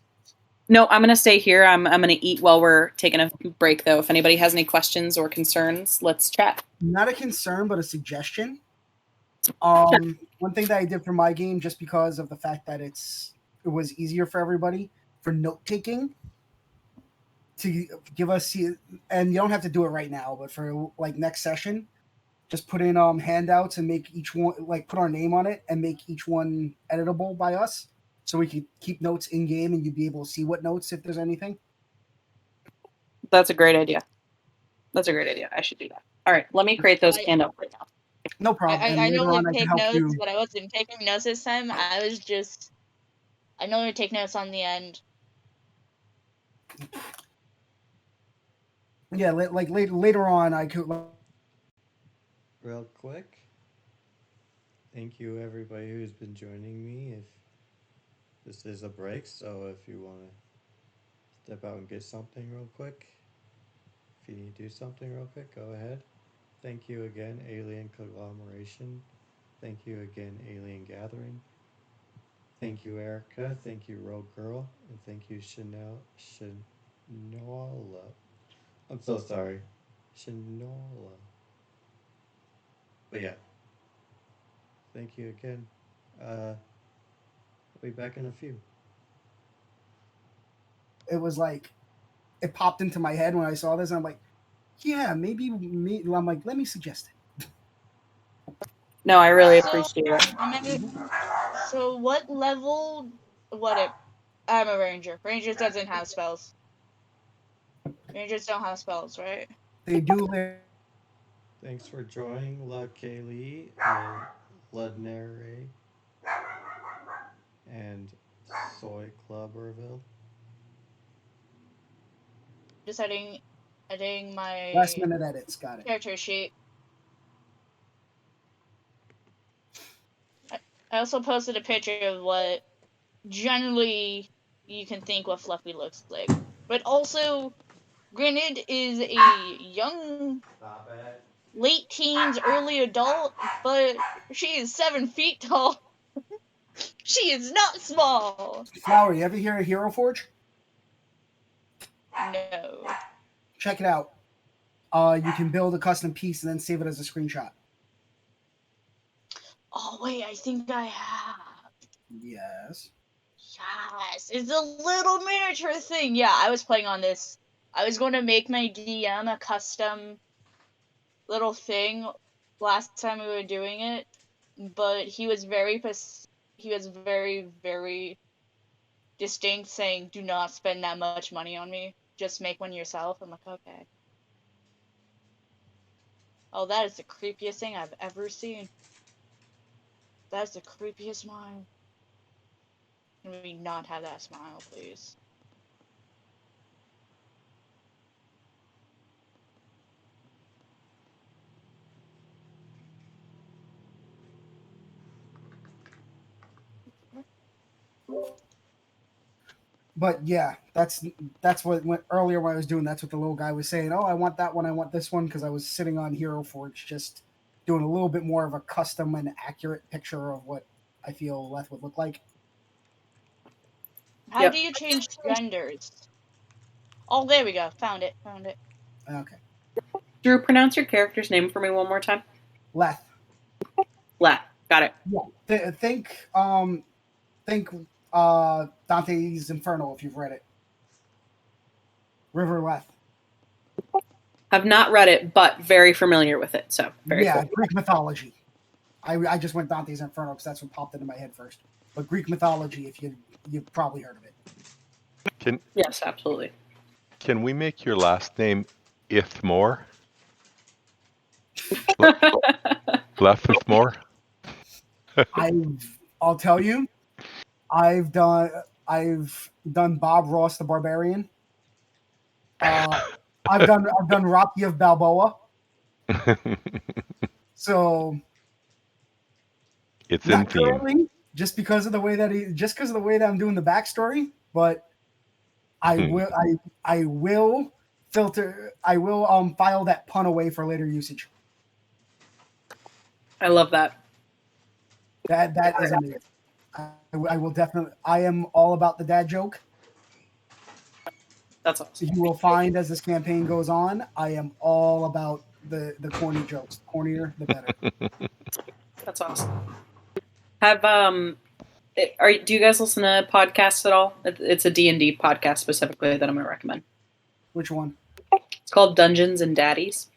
No, I'm gonna stay here. I'm gonna eat while we're taking a break, though. If anybody has any questions or concerns, let's chat. Not a concern, but a suggestion. One thing that I did for my game, just because of the fact that it was easier for everybody for note taking, to give us, and you don't have to do it right now, but for like next session, just put in handouts and make each one, like, put our name on it and make each one editable by us, so we can keep notes in game and you'd be able to see what notes, if there's anything. That's a great idea. I should do that. All right, let me create those handouts right now. No problem. And I later normally on, I can take help notes, you. but I wasn't taking notes this time. I normally take notes on the end. Yeah, like later on, I could. Real quick. Thank you, everybody who's been joining me. If this is a break, so if you want to step out and get something real quick, if you need to do something real quick, go ahead. Thank you again, Alien Conglomeration. Thank you again, Alien Gathering. Thank you, Erica. Thank you, Rogue Girl. And thank you, Shanola. I'm so sorry. Shanola. But yeah. Thank you again. I'll be back in a few. It was like, it popped into my head when I saw this, and I'm like, yeah, maybe me. I'm like, let me suggest it. No, I really So, appreciate it. So what level? I'm a ranger. Rangers doesn't have spells. Rangers don't have spells, right? They do. Thanks for joining, La Kaylee and Ludnere and Soy Clubberville. Just editing Last my minute edits. Got it. character sheet. I also posted a picture of what generally you can think what Fluffy looks like. But also, granted, is a young, Stop it. late teens, early adult, but she is 7 feet tall. She is not small. Flower, you ever hear of Hero Forge? No. Check it out. You can build a custom piece and then save it as a screenshot. Oh wait, I think I have. Yes. Yes, it's a little miniature thing. Yeah, I was playing on this. I was going to make my DM a custom little thing last time we were doing it, but he was very distinct, saying, "Do not spend that much money on me. Just make one yourself." I'm like, okay. Oh, that is the creepiest thing I've ever seen. That's the creepiest smile. Can we not have that smile, please? But yeah, that's what went earlier when I was doing. That's what the little guy was saying. Oh, I want that one. I want this one, because I was sitting on Hero Forge, just doing a little bit more of a custom and accurate picture of what I feel Leth would look like. How do you change genders? Oh, there we go. Found it. Okay. Drew, pronounce your character's name for me one more time. Leth. Leth. Got it. Yeah. Think Dante's Inferno, if you've read it. River Leth. Have not read it, but very familiar with it. So very yeah, cool. Greek mythology. I just went Dante's Inferno because that's what popped into my head first. But Greek mythology, if you've probably heard of it. Yes, absolutely. Can we make your last name Ithmore? Lethmore? I'll tell you, I've done Bob Ross the Barbarian. I've done Rocky of Balboa. So it's not in theme. currently, just because of the way that I'm doing the backstory, but I will. I will filter. I will file that pun away for later usage. I love that. That is amazing. I will definitely. I am all about the dad joke. That's awesome. You will find as this campaign goes on, I am all about the corny jokes. The cornier, the better. That's awesome. Have do you guys listen to podcasts at all? It's a D&D podcast specifically that I'm going to recommend. Which one? It's called Dungeons and Daddies.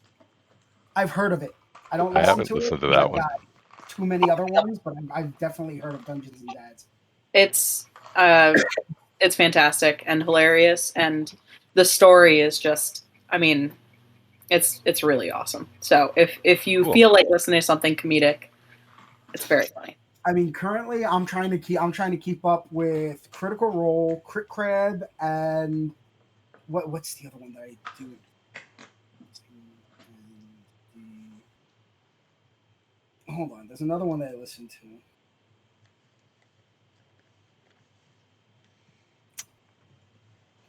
I've heard of it. I don't I listen haven't to it listened to because that I've one. got too many other ones, but I've definitely heard of Dungeons and Dads. It's fantastic and hilarious, and the story is just, I mean, it's really awesome. So if you Cool. feel like listening to something comedic, it's very funny. I mean, currently I'm trying to keep up with Critical Role, Crit Crab, and what's the other one that I do? Hold on, there's another one that I listen to.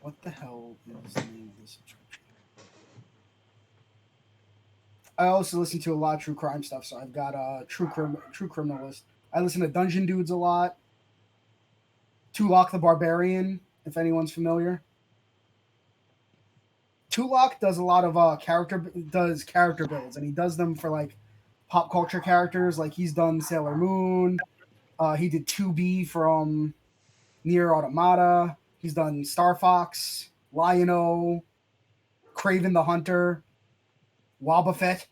What the hell is the name of this subscription? I also listen to a lot of true crime stuff, so I've got a true criminalist. I listen to Dungeon Dudes a lot. Tulok the Barbarian, if anyone's familiar. Tulok does a lot of character builds, and he does them for like pop culture characters. Like he's done Sailor Moon. He did 2B from Nier Automata. He's done Star Fox, Lion-O, Craven the Hunter, Wobbuffet,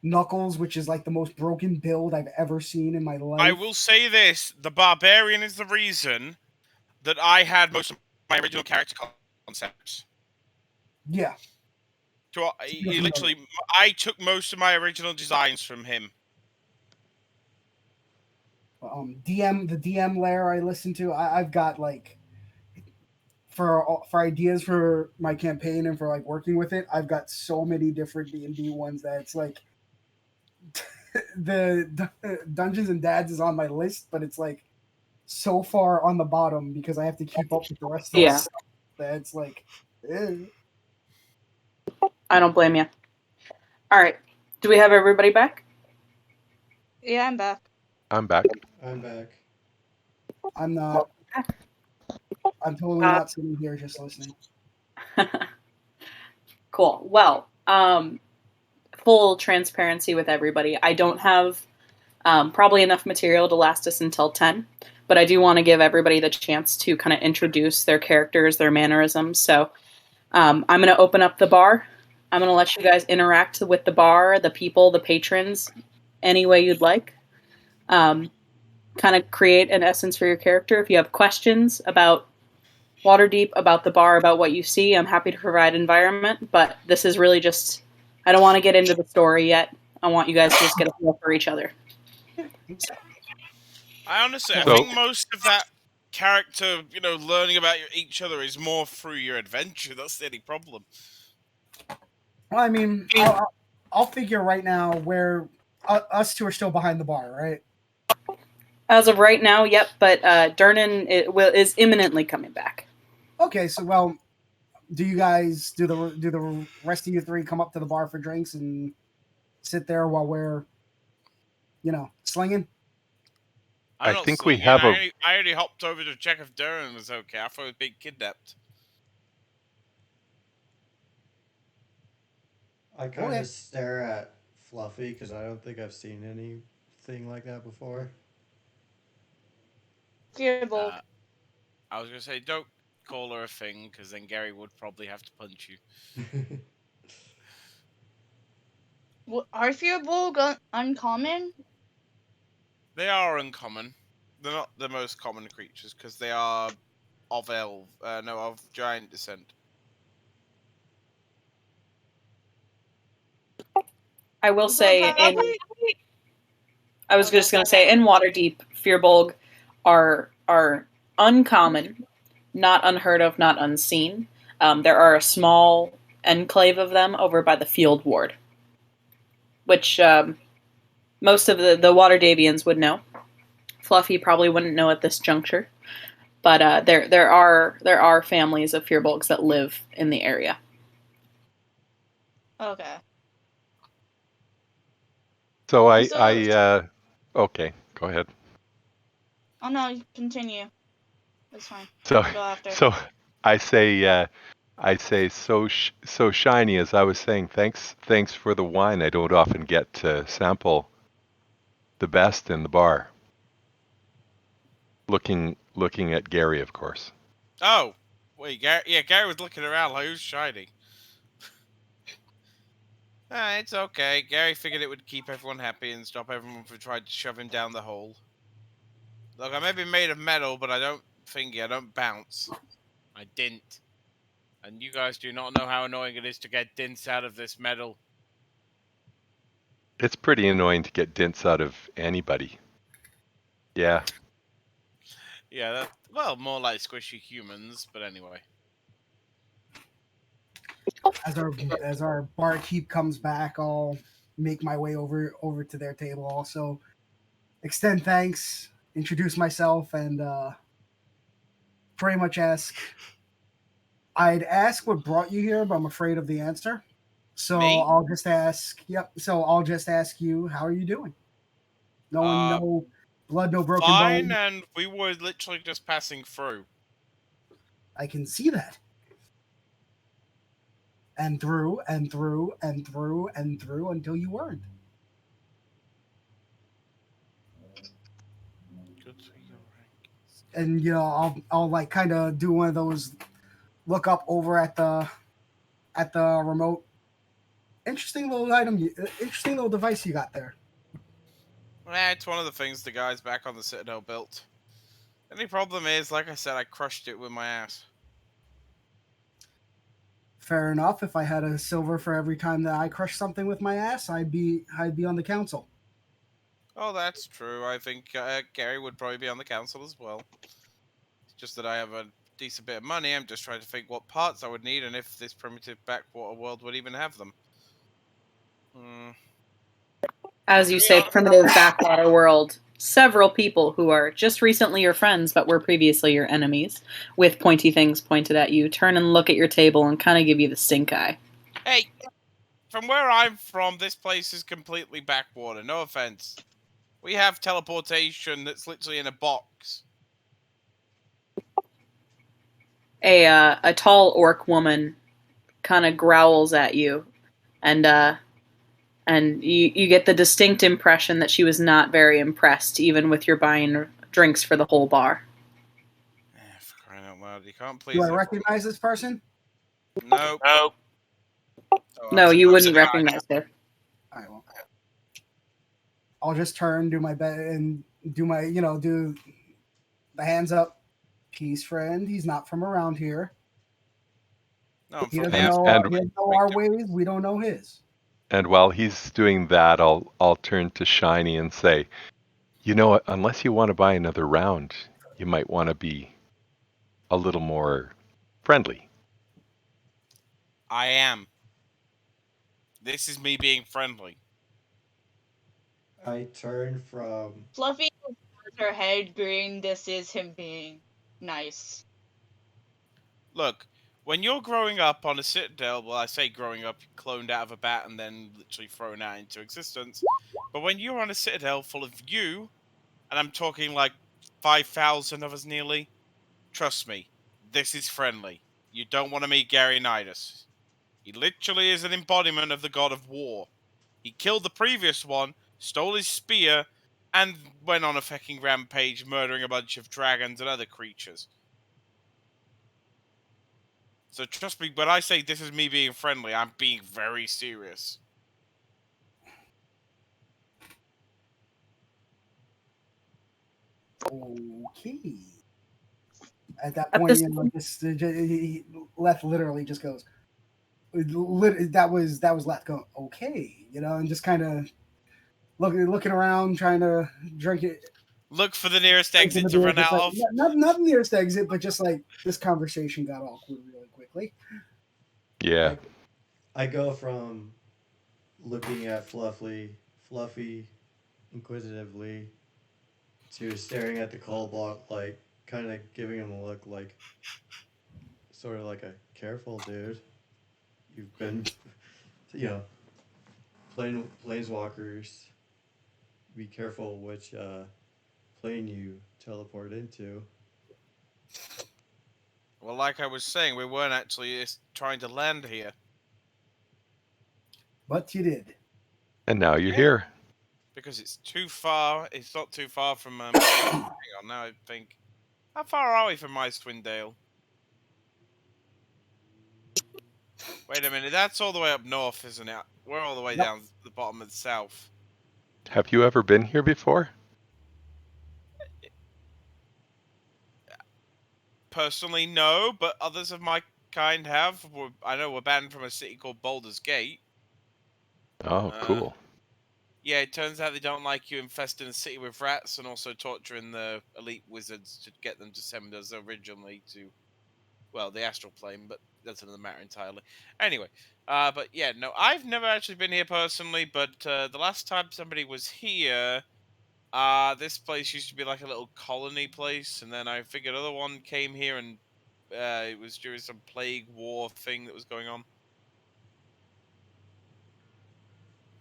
Knuckles, which is like the most broken build I've ever seen in my life. I will say this: the Barbarian is the reason that I had most of my original character concepts. Yeah. So I took most of my original designs from him. The DM layer I listen to, I've got like for ideas for my campaign and for like working with it, I've got so many different D&D ones that it's like the Dungeons and Dads is on my list, but it's like so far on the bottom because I have to keep up with the rest of the stuff that it's like I don't blame you. All right. Do we have everybody back? Yeah, I'm back. I'm back. I'm back. I'm not. I'm totally not sitting here just listening. Cool. Well, full transparency with everybody. I don't have probably enough material to last us until 10, but I do want to give everybody the chance to kind of introduce their characters, their mannerisms. So I'm going to open up the bar. I'm going to let you guys interact with the bar, the people, the patrons, any way you'd like. Kind of create an essence for your character. If you have questions about Waterdeep, about the bar, about what you see, I'm happy to provide environment, but this is really just, I don't want to get into the story yet. I want you guys to just get a feel for each other. I think most of that character, learning about each other is more through your adventure. That's the only problem. Well, I mean, I'll figure right now where us two are still behind the bar, right? As of right now, yep. But Durnan is imminently coming back. Okay, so well, do you guys do the rest of you three come up to the bar for drinks and sit there while we're, slinging? I think we have I already hopped over to check if Durnan was okay. I thought he was being kidnapped. I kind of stare at Fluffy because I don't think I've seen anything like that before. Fearbold. I was going to say, don't call her a thing, because then Gary would probably have to punch you. Are Fearbold uncommon? They are uncommon. They're not the most common creatures, because they are of of giant descent. I will say, I was just going to say, in Waterdeep, Fearbolg are uncommon, not unheard of, not unseen. There are a small enclave of them over by the Field Ward, which most of the Waterdavians would know. Fluffy probably wouldn't know at this juncture. But there are families of Fearbolgs that live in the area. Okay. So So- okay, go ahead. Oh no, you continue. That's fine. So I'll go after. so I say so shiny, as I was saying, thanks for the wine. I don't often get to sample the best in the bar. Looking at Gary, of course. Oh, wait, Gary. Yeah, Gary was looking around like, who's shining? It's okay. Gary figured it would keep everyone happy and stop everyone from trying to shove him down the hole. Look, I may be made of metal, but I don't finger, I don't bounce. I dint. And you guys do not know how annoying it is to get dints out of this metal. It's pretty annoying to get dints out of anybody. Yeah. Yeah, well, more like squishy humans, but anyway. As our barkeep comes back, I'll make my way over to their table. Also, extend thanks, introduce myself, and pretty much ask. I'd ask what brought you here, but I'm afraid of the answer. So Me? I'll just ask. Yep. So I'll just ask you, how are you doing? No blood, no broken Fine, bones. and we were literally just passing through. I can see that. And through and through and through and through until you weren't. Good for your rankings. And I'll like kind of do one of those look up over at the remote. Interesting little interesting little device you got there. It's one of the things the guys back on the Citadel built. Only problem is, like I said, I crushed it with my ass. Fair enough. If I had a silver for every time that I crushed something with my ass, I'd be on the council. Oh, that's true. I think Gary would probably be on the council as well. It's just that I have a decent bit of money. I'm just trying to think what parts I would need and if this primitive backwater world would even have them. As you say, primitive backwater world. Several people who are just recently your friends but were previously your enemies, with pointy things pointed at you, turn and look at your table and kind of give you the stink eye. Hey, from where I'm from, this place is completely backwater. No offense. We have teleportation that's literally in a box. A tall orc woman kind of growls at you, and you get the distinct impression that she was not very impressed, even with your buying drinks for the whole bar. For crying out loud, you can't please Do I everyone. recognize this person? Nope. No, I'm you wouldn't surprised. recognize her. I won't. I'll just turn, do my bet, and do my do the hands up. Peace, friend. He's not from around here. No, He doesn't from know. And He doesn't know our ways. We don't know his. and while he's doing that, I'll turn to Shiny and say, you know what, unless you want to buy another round, you might want to be a little more friendly. I am. This is me being friendly. I turn from Fluffy has her head green. This is him being nice. Look, when you're growing up on a Citadel, well, I say growing up, cloned out of a bat and then literally thrown out into existence. But when you're on a Citadel full of you, and I'm talking like 5,000 of us nearly, trust me, this is friendly. You don't want to meet Gary Nidus. He literally is an embodiment of the god of war. He killed the previous one, stole his spear, and went on a fucking rampage murdering a bunch of dragons and other creatures. So trust me, when I say this is me being friendly, I'm being very serious. Okay. At that At point, this Leth literally just goes. That was Leth going. Okay, and just kind of looking around, trying to drink it. Look for the nearest Drink exit the to beer, run just out like of. not the nearest exit, but just like this conversation got awkward really quickly. Yeah. I go from looking at Fluffy inquisitively to staring at the coal block like kind of giving him a look like, sort of like a careful dude. You've been, you know, planeswalkers. Be careful which plane you teleport into. Well, like I was saying, we weren't actually trying to land here. But you did. And now you're here. Because it's too far. It's not too far from. Hang on, now I think. How far are we from Icewind Dale? Wait a minute, that's all the way up north, isn't it? We're all the way Yep. down the bottom of the south. Have you ever been here before? Personally, no, but others of my kind have. I know we're banned from a city called Baldur's Gate. Oh, cool. Yeah, it turns out they don't like you infesting the city with rats and also torturing the elite wizards to get them to send us originally to, well, the astral plane, but that's another matter entirely. Anyway, but yeah, no, I've never actually been here personally, but the last time somebody was here, this place used to be like a little colony place, and then I figured another one came here, and it was during some plague war thing that was going on.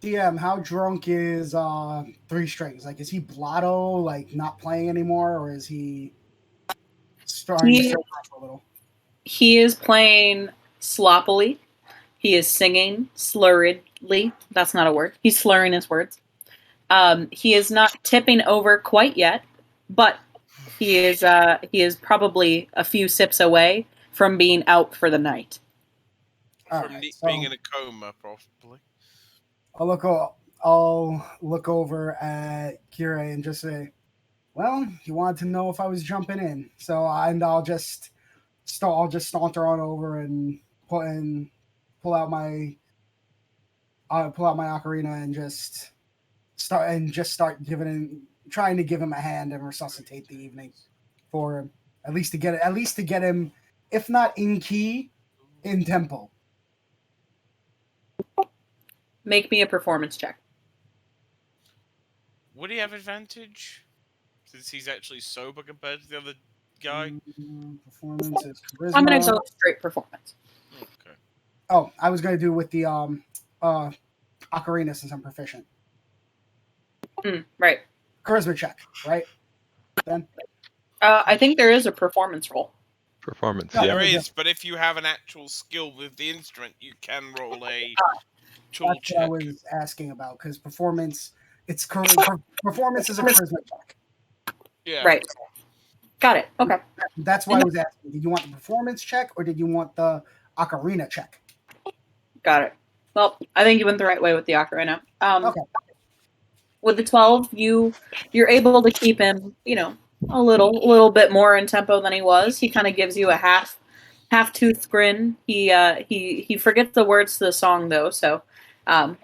DM, how drunk is Three Strings? Like, is he blotto, like not playing anymore, or is he starting to sober up a little? He is playing sloppily. He is singing slurredly. That's not a word. He's slurring his words. He is not tipping over quite yet, but he is probably a few sips away from being out for the night. From being in a coma, probably. I'll look over at Kira and just say, "Well, he wanted to know if I was jumping in, so I'll just saunter on over and pull out my ocarina and just start trying to give him a hand and resuscitate the evening for him, at least to get him, if not in key, in tempo." Make me a performance check. Would he have advantage? Since he's actually sober compared to the other guy? Performance is charisma. I'm going to go straight performance. Okay. Oh, I was going to do with the ocarina since I'm proficient. Right. Charisma check, right? Then? I think there is a performance roll. Performance, No, yeah. There is, but if you have an actual skill with the instrument, you can roll a tool That's check. what I was asking about, because performance is a charisma check. Yeah. Right. Got it. Okay. That's why I was asking. Did you want the performance check or did you want the ocarina check? Got it. Well, I think you went the right way with the ocarina. Okay. With the 12, you're able to keep him, a little bit more in tempo than he was. He kind of gives you a half-toothed grin. He forgets the words to the song though, so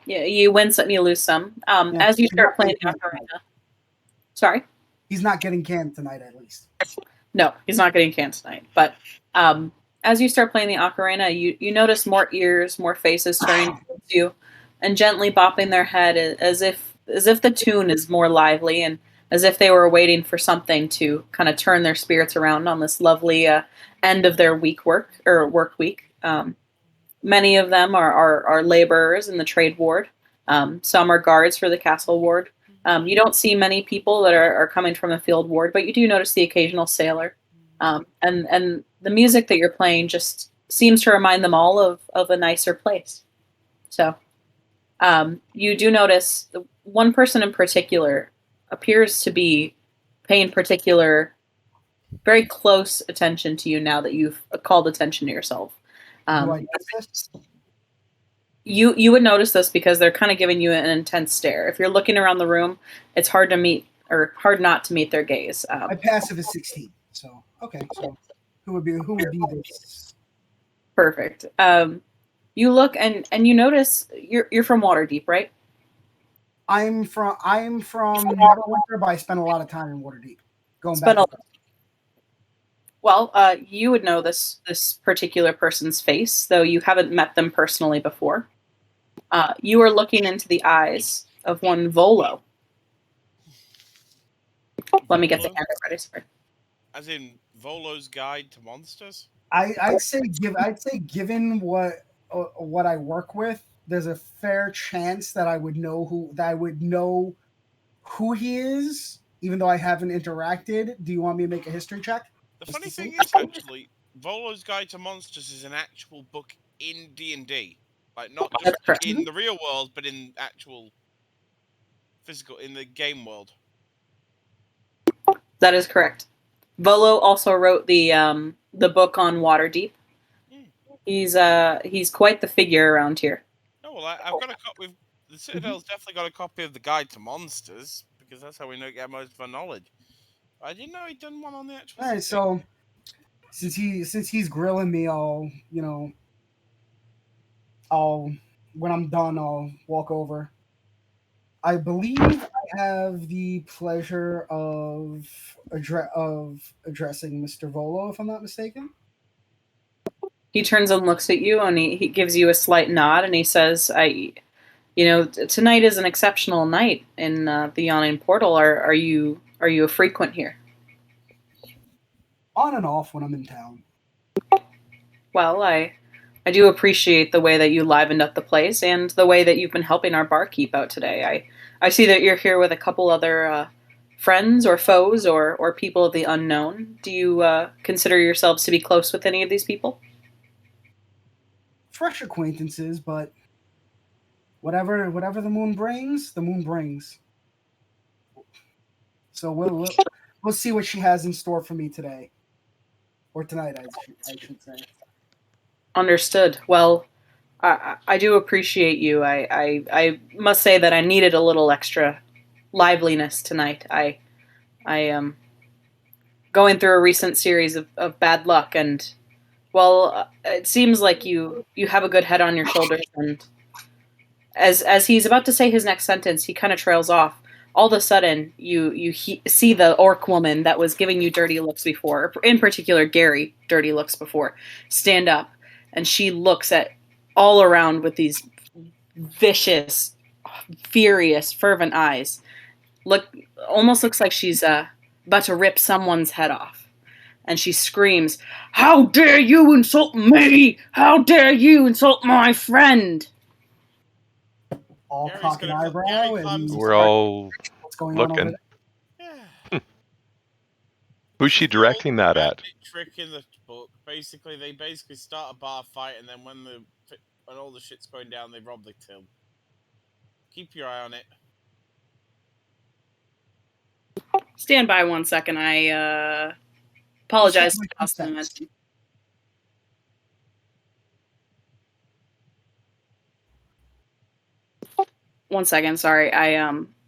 you win some, you lose some. As you start playing the ocarina. Sorry? He's not getting canned tonight, at least. No, he's not getting canned tonight. But as you start playing the ocarina, you notice more ears, more faces turning towards you, and gently bopping their head as if the tune is more lively and as if they were waiting for something to kind of turn their spirits around on this lovely end of their work week. Many of them are laborers in the trade ward. Some are guards for the castle ward. You don't see many people that are coming from the field ward, but you do notice the occasional sailor. And the music that you're playing just seems to remind them all of a nicer place. So you do notice one person in particular appears to be paying very close attention to you now that you've called attention to yourself. Do I notice this? You would notice this because they're kind of giving you an intense stare. If you're looking around the room, it's hard hard not to meet their gaze. My passive is 16. So okay. So who would be this? Perfect. You look and you notice you're from Waterdeep, right? I'm from Neverwinter, but I spent a lot of time in Waterdeep. Well, you would know this particular person's face, though you haven't met them personally before. You are looking into the eyes of one Volo. Let me get the camera ready. Sorry. As in Volo's Guide to Monsters? I'd say given what I work with, there's a fair chance that I would know who he is, even though I haven't interacted. Do you want me to make a history check? The Just funny to see? thing is, actually, Volo's Guide to Monsters is an actual book in D&D. Like, not just That's correct. in the real world, but in actual physical, in the game world. That is correct. Volo also wrote the book on Waterdeep. He's quite the figure around here. Oh, well, I've got a copy. The Citadel's definitely got a copy of the Guide to Monsters, because that's how we know get most of our knowledge. I didn't know he'd done one on the actual All right, city. so since he's grilling me, I'll when I'm done, I'll walk over. I believe I have the pleasure of addressing Mr. Volo, if I'm not mistaken. He turns and looks at you, and he gives you a slight nod, and he says, tonight is an exceptional night in the Yawning Portal. Are you a frequent here?" On and off when I'm in town. Well, I do appreciate the way that you livened up the place and the way that you've been helping our barkeep out today. I see that you're here with a couple other friends or foes or people of the unknown. Do you consider yourselves to be close with any of these people? Fresh acquaintances, but whatever the moon brings, the moon brings. So we'll see what she has in store for me today, or tonight, I should say. Understood. Well, I do appreciate you. I must say that I needed a little extra liveliness tonight. I am going through a recent series of bad luck, and well, it seems like you have a good head on your shoulders. And as he's about to say his next sentence, he kind of trails off. All of a sudden, you see the orc woman that was giving you dirty looks before, in particular Gary, dirty looks before, stand up, and she looks at all around with these vicious, furious, fervent eyes. Almost looks like she's about to rip someone's head off. And she screams, "How dare you insult me? How dare you insult my friend?" All Gary's cock and gonna eyebrow, Gary climbs and We're all what's going on over looking. there? Yeah. Who's she directing that at? Trick in the book. Basically, they start a bar fight, and then when all the shit's going down, they rob the till. Keep your eye on it. Stand by 1 second. I apologize for lost momentum. One second, sorry.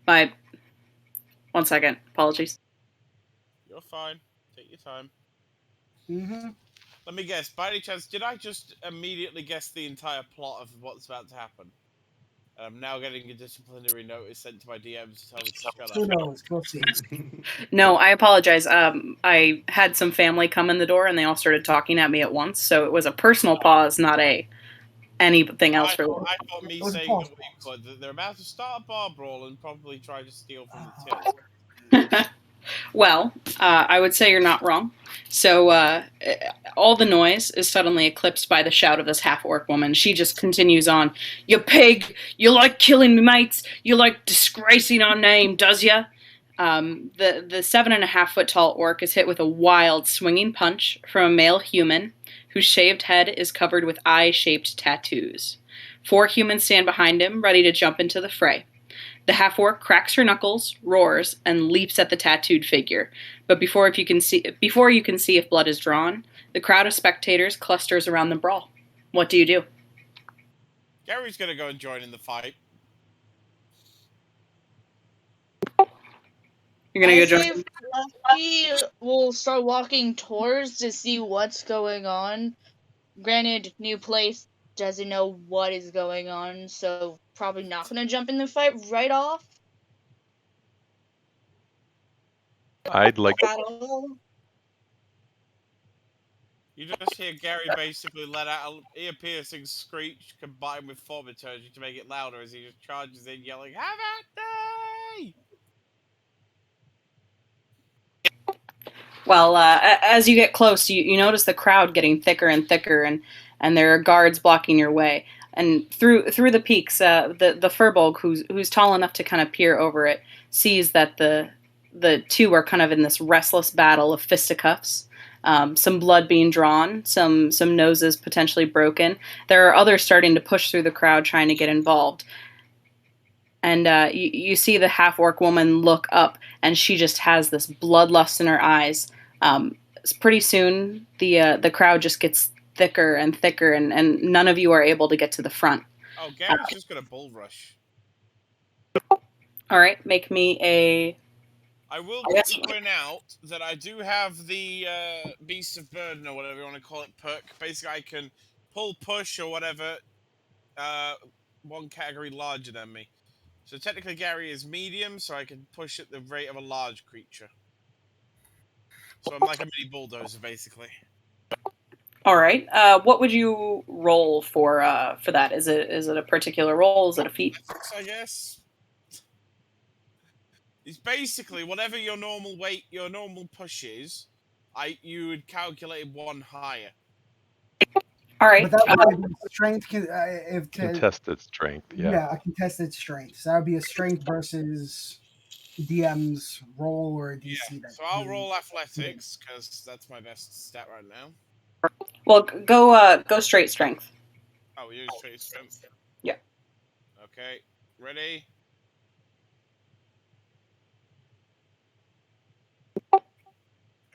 My 1 second. Apologies. You're fine. Take your time. Mm-hmm. Let me guess. By any chance, did I just immediately guess the entire plot of what's about to happen? I'm now getting a disciplinary notice sent to my DMs to tell me to shut Who up. knows? We'll see. No, I apologize. I had some family come in the door, and they all started talking at me at once. So it was a personal pause, not anything else I related. thought me It was a saying pause. that they're about to start a bar brawl and probably try to steal from the till. Well, I would say you're not wrong. So all the noise is suddenly eclipsed by the shout of this half-orc woman. She just continues on, "You pig! You like killing me mates! You like disgracing our name, does ya?" The 7.5 foot tall orc is hit with a wild swinging punch from a male human whose shaved head is covered with eye-shaped tattoos. 4 humans stand behind him, ready to jump into the fray. The half-orc cracks her knuckles, roars, and leaps at the tattooed figure. But before you can see if blood is drawn, the crowd of spectators clusters around the brawl. What do you do? Gary's gonna go and join in the fight. You're gonna I go say join. Fluffy will start walking towards to see what's going on. Granted, new place, doesn't know what is going on, so probably not gonna jump in the fight right off I'd like. at all. You just hear Gary basically let out an ear-piercing screech combined with thaumaturgy to make it louder as he just charges in, yelling, "Have at thee!" Well, as you get close, you notice the crowd getting thicker and thicker, and there are guards blocking your way. And through the peaks, the Furbolg, who's tall enough to kind of peer over it, sees that the two are kind of in this restless battle of fisticuffs. Some blood being drawn, some noses potentially broken. There are others starting to push through the crowd, trying to get involved. And you see the half orc woman look up, and she just has this bloodlust in her eyes. Pretty soon, the crowd just gets thicker and thicker, and none of you are able to get to the front. Oh, Gary's just got a bull rush. All right, make me a. I will quickly point out that I do have the Beast of Burden, or whatever you want to call it, perk. Basically, I can pull, push, or whatever, one category larger than me. So technically Gary is medium, so I can push at the rate of a large creature. So I'm like a mini bulldozer, basically. All right. What would you roll for that? Is it a particular roll? Is it a feat? I guess. It's basically whatever your normal weight, your normal push is, you would calculate one higher. All right. But that would be strength. Contested strength, yeah. A contested strength. So that would be a strength versus DM's roll or a DC. Yeah. So I'll roll athletics because that's my best stat right now. Well, go straight strength. Oh, you're straight strength. Yeah. Okay. Ready? I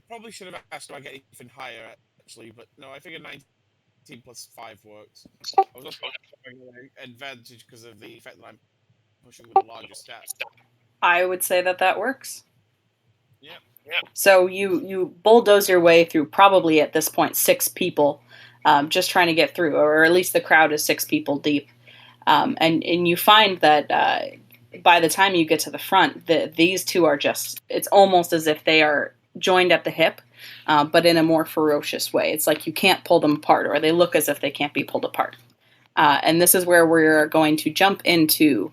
probably should have asked if I get anything higher actually, but no, I figured 19 plus 5 works. I was also having an advantage because of the effect that I'm pushing with the larger stats. I would say that works. Yep. So you bulldoze your way through probably at this point 6 people, just trying to get through, or at least the crowd is 6 people deep, and you find that by the time you get to the front, these two are it's almost as if they are joined at the hip, but in a more ferocious way. It's like you can't pull them apart, or they look as if they can't be pulled apart. And this is where we're going to jump into.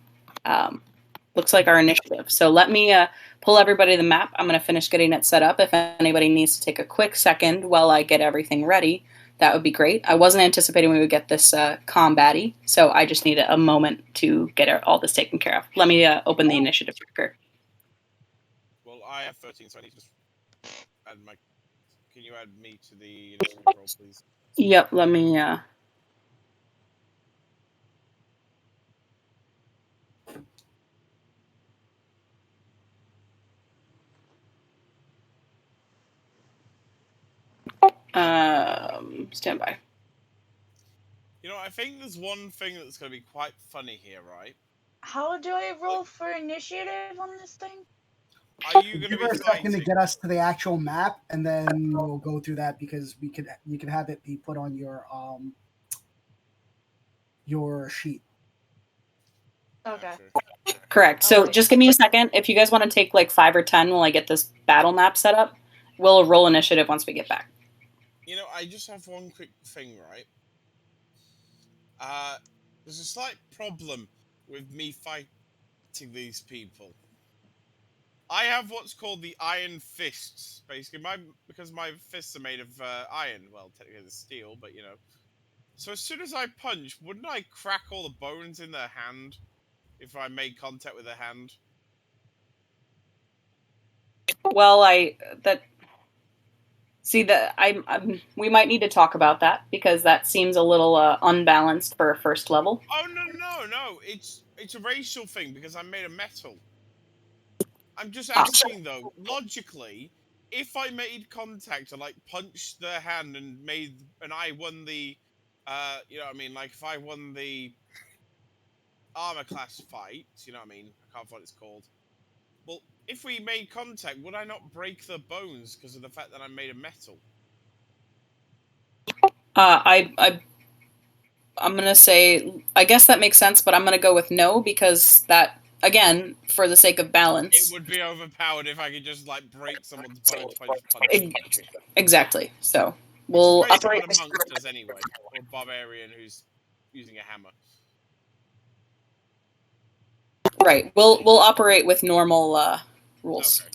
Looks like our initiative. So let me pull everybody the map. I'm going to finish getting it set up. If anybody needs to take a quick second while I get everything ready, that would be great. I wasn't anticipating we would get this combat-y, so I just need a moment to get all this taken care of. Let me open the initiative tracker. Well, I have 13, so I need to just add my... Can you add me to the initiative roll, please? Yep, let me... stand by. You know, I think there's one thing that's going to be quite funny here, right? How do I roll for initiative on this thing? Are you going to Give be her a second to fighting? get us to the actual map, and then we'll go through that because you could have it be put on your sheet. Okay. Correct. So just give me a second. If you guys want to take like 5 or 10 while I get this battle map set up, we'll roll initiative once we get back. You know, I just have one quick thing, right? There's a slight problem with me fighting these people. I have what's called the iron fists, basically. Because my fists are made of iron. Well, technically it's steel, but you know. So as soon as I punch, wouldn't I crack all the bones in their hand if I made contact with their hand? Well, we might need to talk about that because that seems a little unbalanced for a first level. Oh no! It's a racial thing because I'm made of metal. I'm just asking though, logically, if I made contact and like punched their hand and I won the, you know what I mean? Like if I won the armor class fight, you know what I mean? I can't find what it's called. Well, if we made contact, would I not break their bones because of the fact that I'm made of metal? I'm gonna say I guess that makes sense, but I'm gonna go with no because that again, for the sake of balance, it would be overpowered if I could just like break someone's bones by just punching them. Exactly. So we'll operate. What a monk does anyway, or a barbarian who's using a hammer. Right. We'll operate with normal rules. Okay.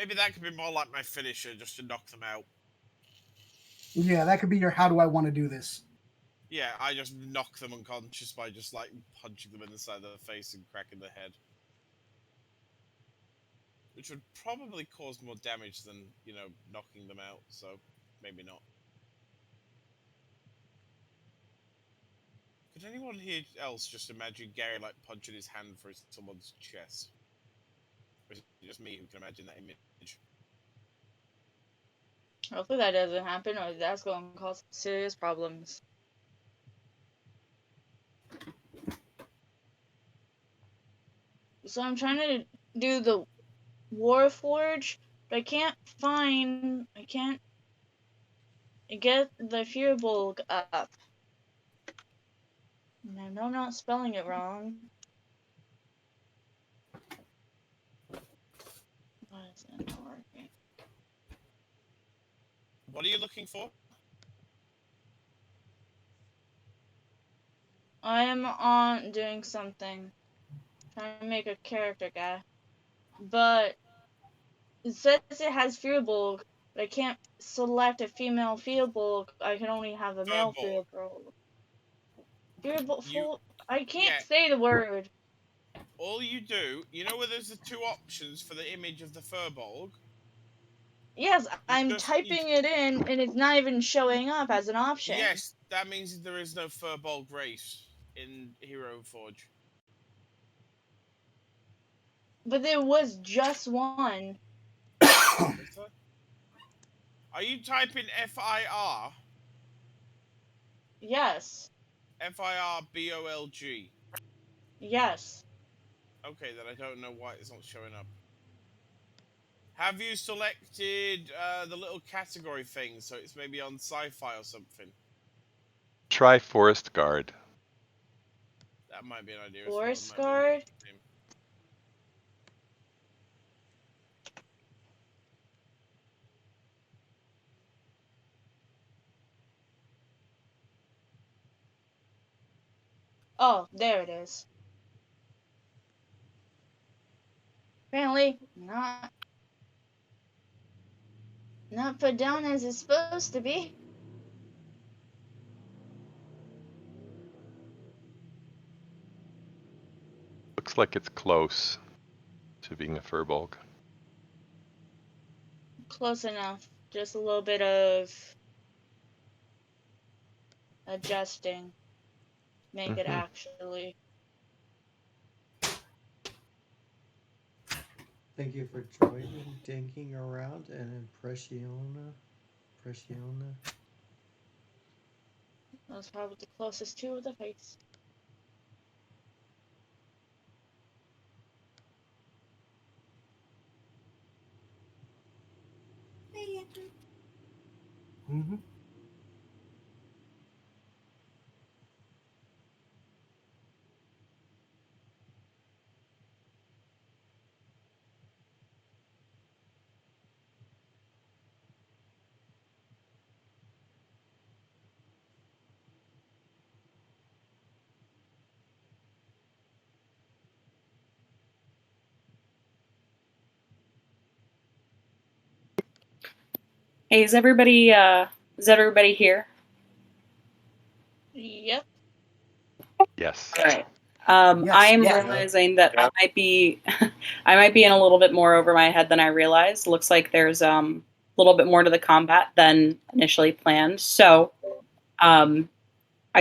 Maybe that could be more like my finisher, just to knock them out. Yeah, that could be your how do I want to do this. Yeah, I just knock them unconscious by just like punching them in the side of the face and cracking the head. Which would probably cause more damage than, knocking them out, so maybe not. Could anyone here else just imagine Gary like punching his hand through someone's chest? Or is it just me who can imagine that image? Hopefully that doesn't happen, or that's going to cause serious problems. So I'm trying to do the Warforge, but I can't get the Furbulk up. And I know I'm not spelling it wrong. Why is it not working? What are you looking for? I am on doing something. Trying to make a character guy. But it says it has Furbulk, but I can't select a female Furbulk. I can only have a male Furbolg. Furbulk. I can't Yeah. say the word. All you do, where there's the two options for the image of the Furbolg? Yes, I'm just typing it in, and it's not even showing up as an option. Yes, that means there is no Furbolg race in Hero Forge. But there was just one. Are you typing FIR? Yes. FIRBOLG. Yes. Okay, then I don't know why it's not showing up. Have you selected the little category thing, so it's maybe on sci-fi or something? Try Forest Guard. That might be an idea. Forest Guard? Oh, there it is. Apparently not put down as it's supposed to be. Looks like it's close to being a Furbolg. Close enough. Just a little bit of adjusting. Make it actually. Thank you for joining, dinking around, and Impressiona. That's probably the closest to the face. Mm-hmm. Hey, is everybody here? Yep. Yes. All right. Yes, I am yeah. realizing that I might be in a little bit more over my head than I realized. Looks like there's a little bit more to the combat than initially planned. So I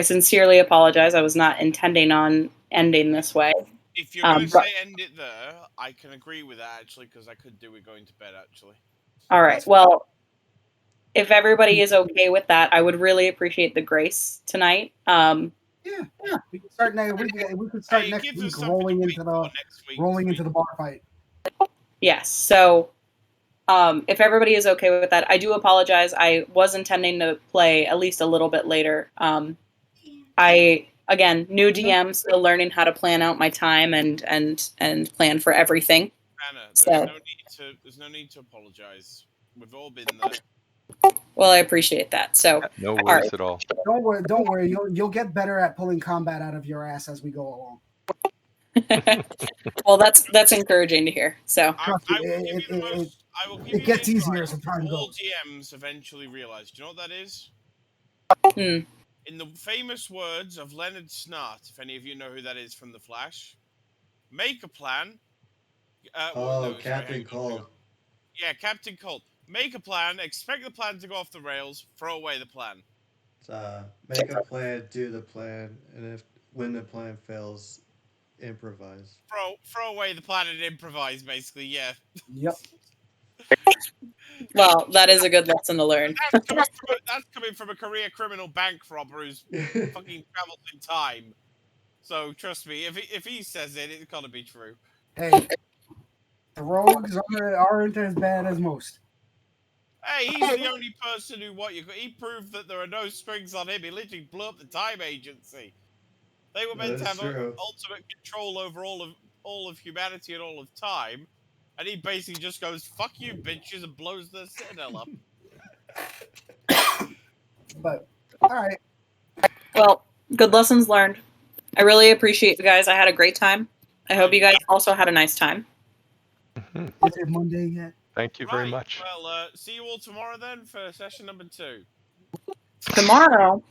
sincerely apologize. I was not intending on ending this way. If you're going to say end it there, I can agree with that, actually, because I could do with going to bed, actually. All right. Well, if everybody is okay with that, I would really appreciate the grace tonight. Yeah. We can start next. We could start next week rolling into the bar fight. Yes. So, if everybody is okay with that, I do apologize. I was intending to play at least a little bit later. Again, new DM, still learning how to plan out my time and plan for everything. Anna, there's no need to apologize. We've all been there. Well, I appreciate that. So no worries at all. Don't worry. You'll get better at pulling combat out of your ass as we go along. Well, that's encouraging to hear. So I will give you the most I will give It you the gets easier as advice the time all goes. GMs eventually realize. Do you know what that is? Hmm. In the famous words of Leonard Snart, if any of you know who that is from The Flash, make a plan. Well, Oh, no, sorry, hang Captain on, hang on. Cold. Yeah, Captain Cold. Make a plan, expect the plan to go off the rails, throw away the plan. Make a plan, do the plan, and if when the plan fails, improvise. Throw away the plan and improvise, basically, yeah. Yep. Well, that is a good lesson to learn. That's coming from a career criminal bank robber who's fucking travels in time. So trust me, if he says it, it's gotta be true. Hey, the rogues aren't as bad as most. Hey, he's the only person who he proved that there are no strings on him. He literally blew up the time agency. They were That meant to is have true. ultimate control over all of humanity and all of time, and he basically just goes "fuck you, bitches" and blows the citadel up. But all right, Well, good lessons learned. I really appreciate you guys. I had a great time. I hope you guys also had a nice time. Mhm. is it Monday yet? Thank you very Right. much. Well, see you all tomorrow then for session number 2. Tomorrow,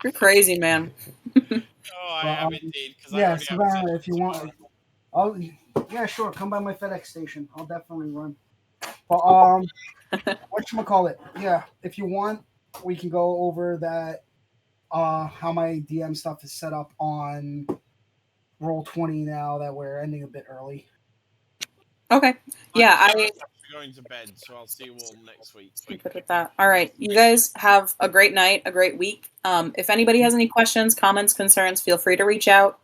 you're crazy, man. Oh, I Well, am indeed because I yeah, already have a Savannah, session if you tomorrow. want, I'll yeah, sure, come by my FedEx station. I'll definitely run. But whatchamacallit? Yeah, if you want, we can go over that. How my DM stuff is set up on Roll 20 now that we're ending a bit early. Okay. Yeah, I'm I going to bed, so I'll see you all next week. good with that. All right. You guys have a great night, a great week. If anybody has any questions, comments, concerns, feel free to reach out.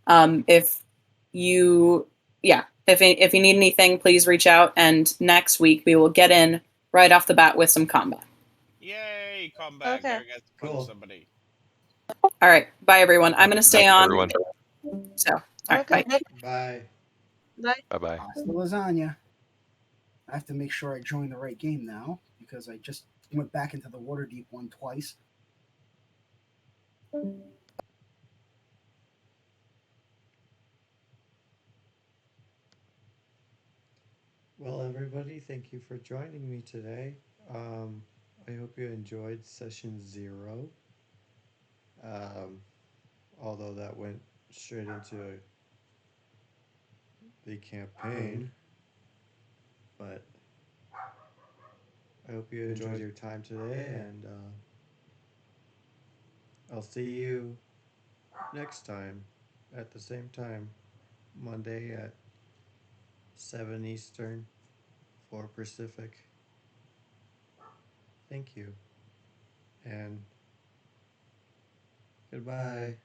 If you, yeah, if you need anything, please reach out. And next week we will get in right off the bat with some combat. Yay, combat! Okay. Gary gets to punch Cool. somebody. All right. Bye, everyone. I'm going to stay Night, on. everyone. So, all right. Okay. Bye. Bye. Bye. Bye bye. Hasta lasagna. I have to make sure I join the right game now because I just went back into the Waterdeep one twice. Well, everybody, thank you for joining me today. I hope you enjoyed session 0. Um, although that went straight into the campaign, but I hope you enjoyed your time today, and I'll see you next time at the same time, Monday at 7 Eastern, 4 Pacific. Thank you, and goodbye.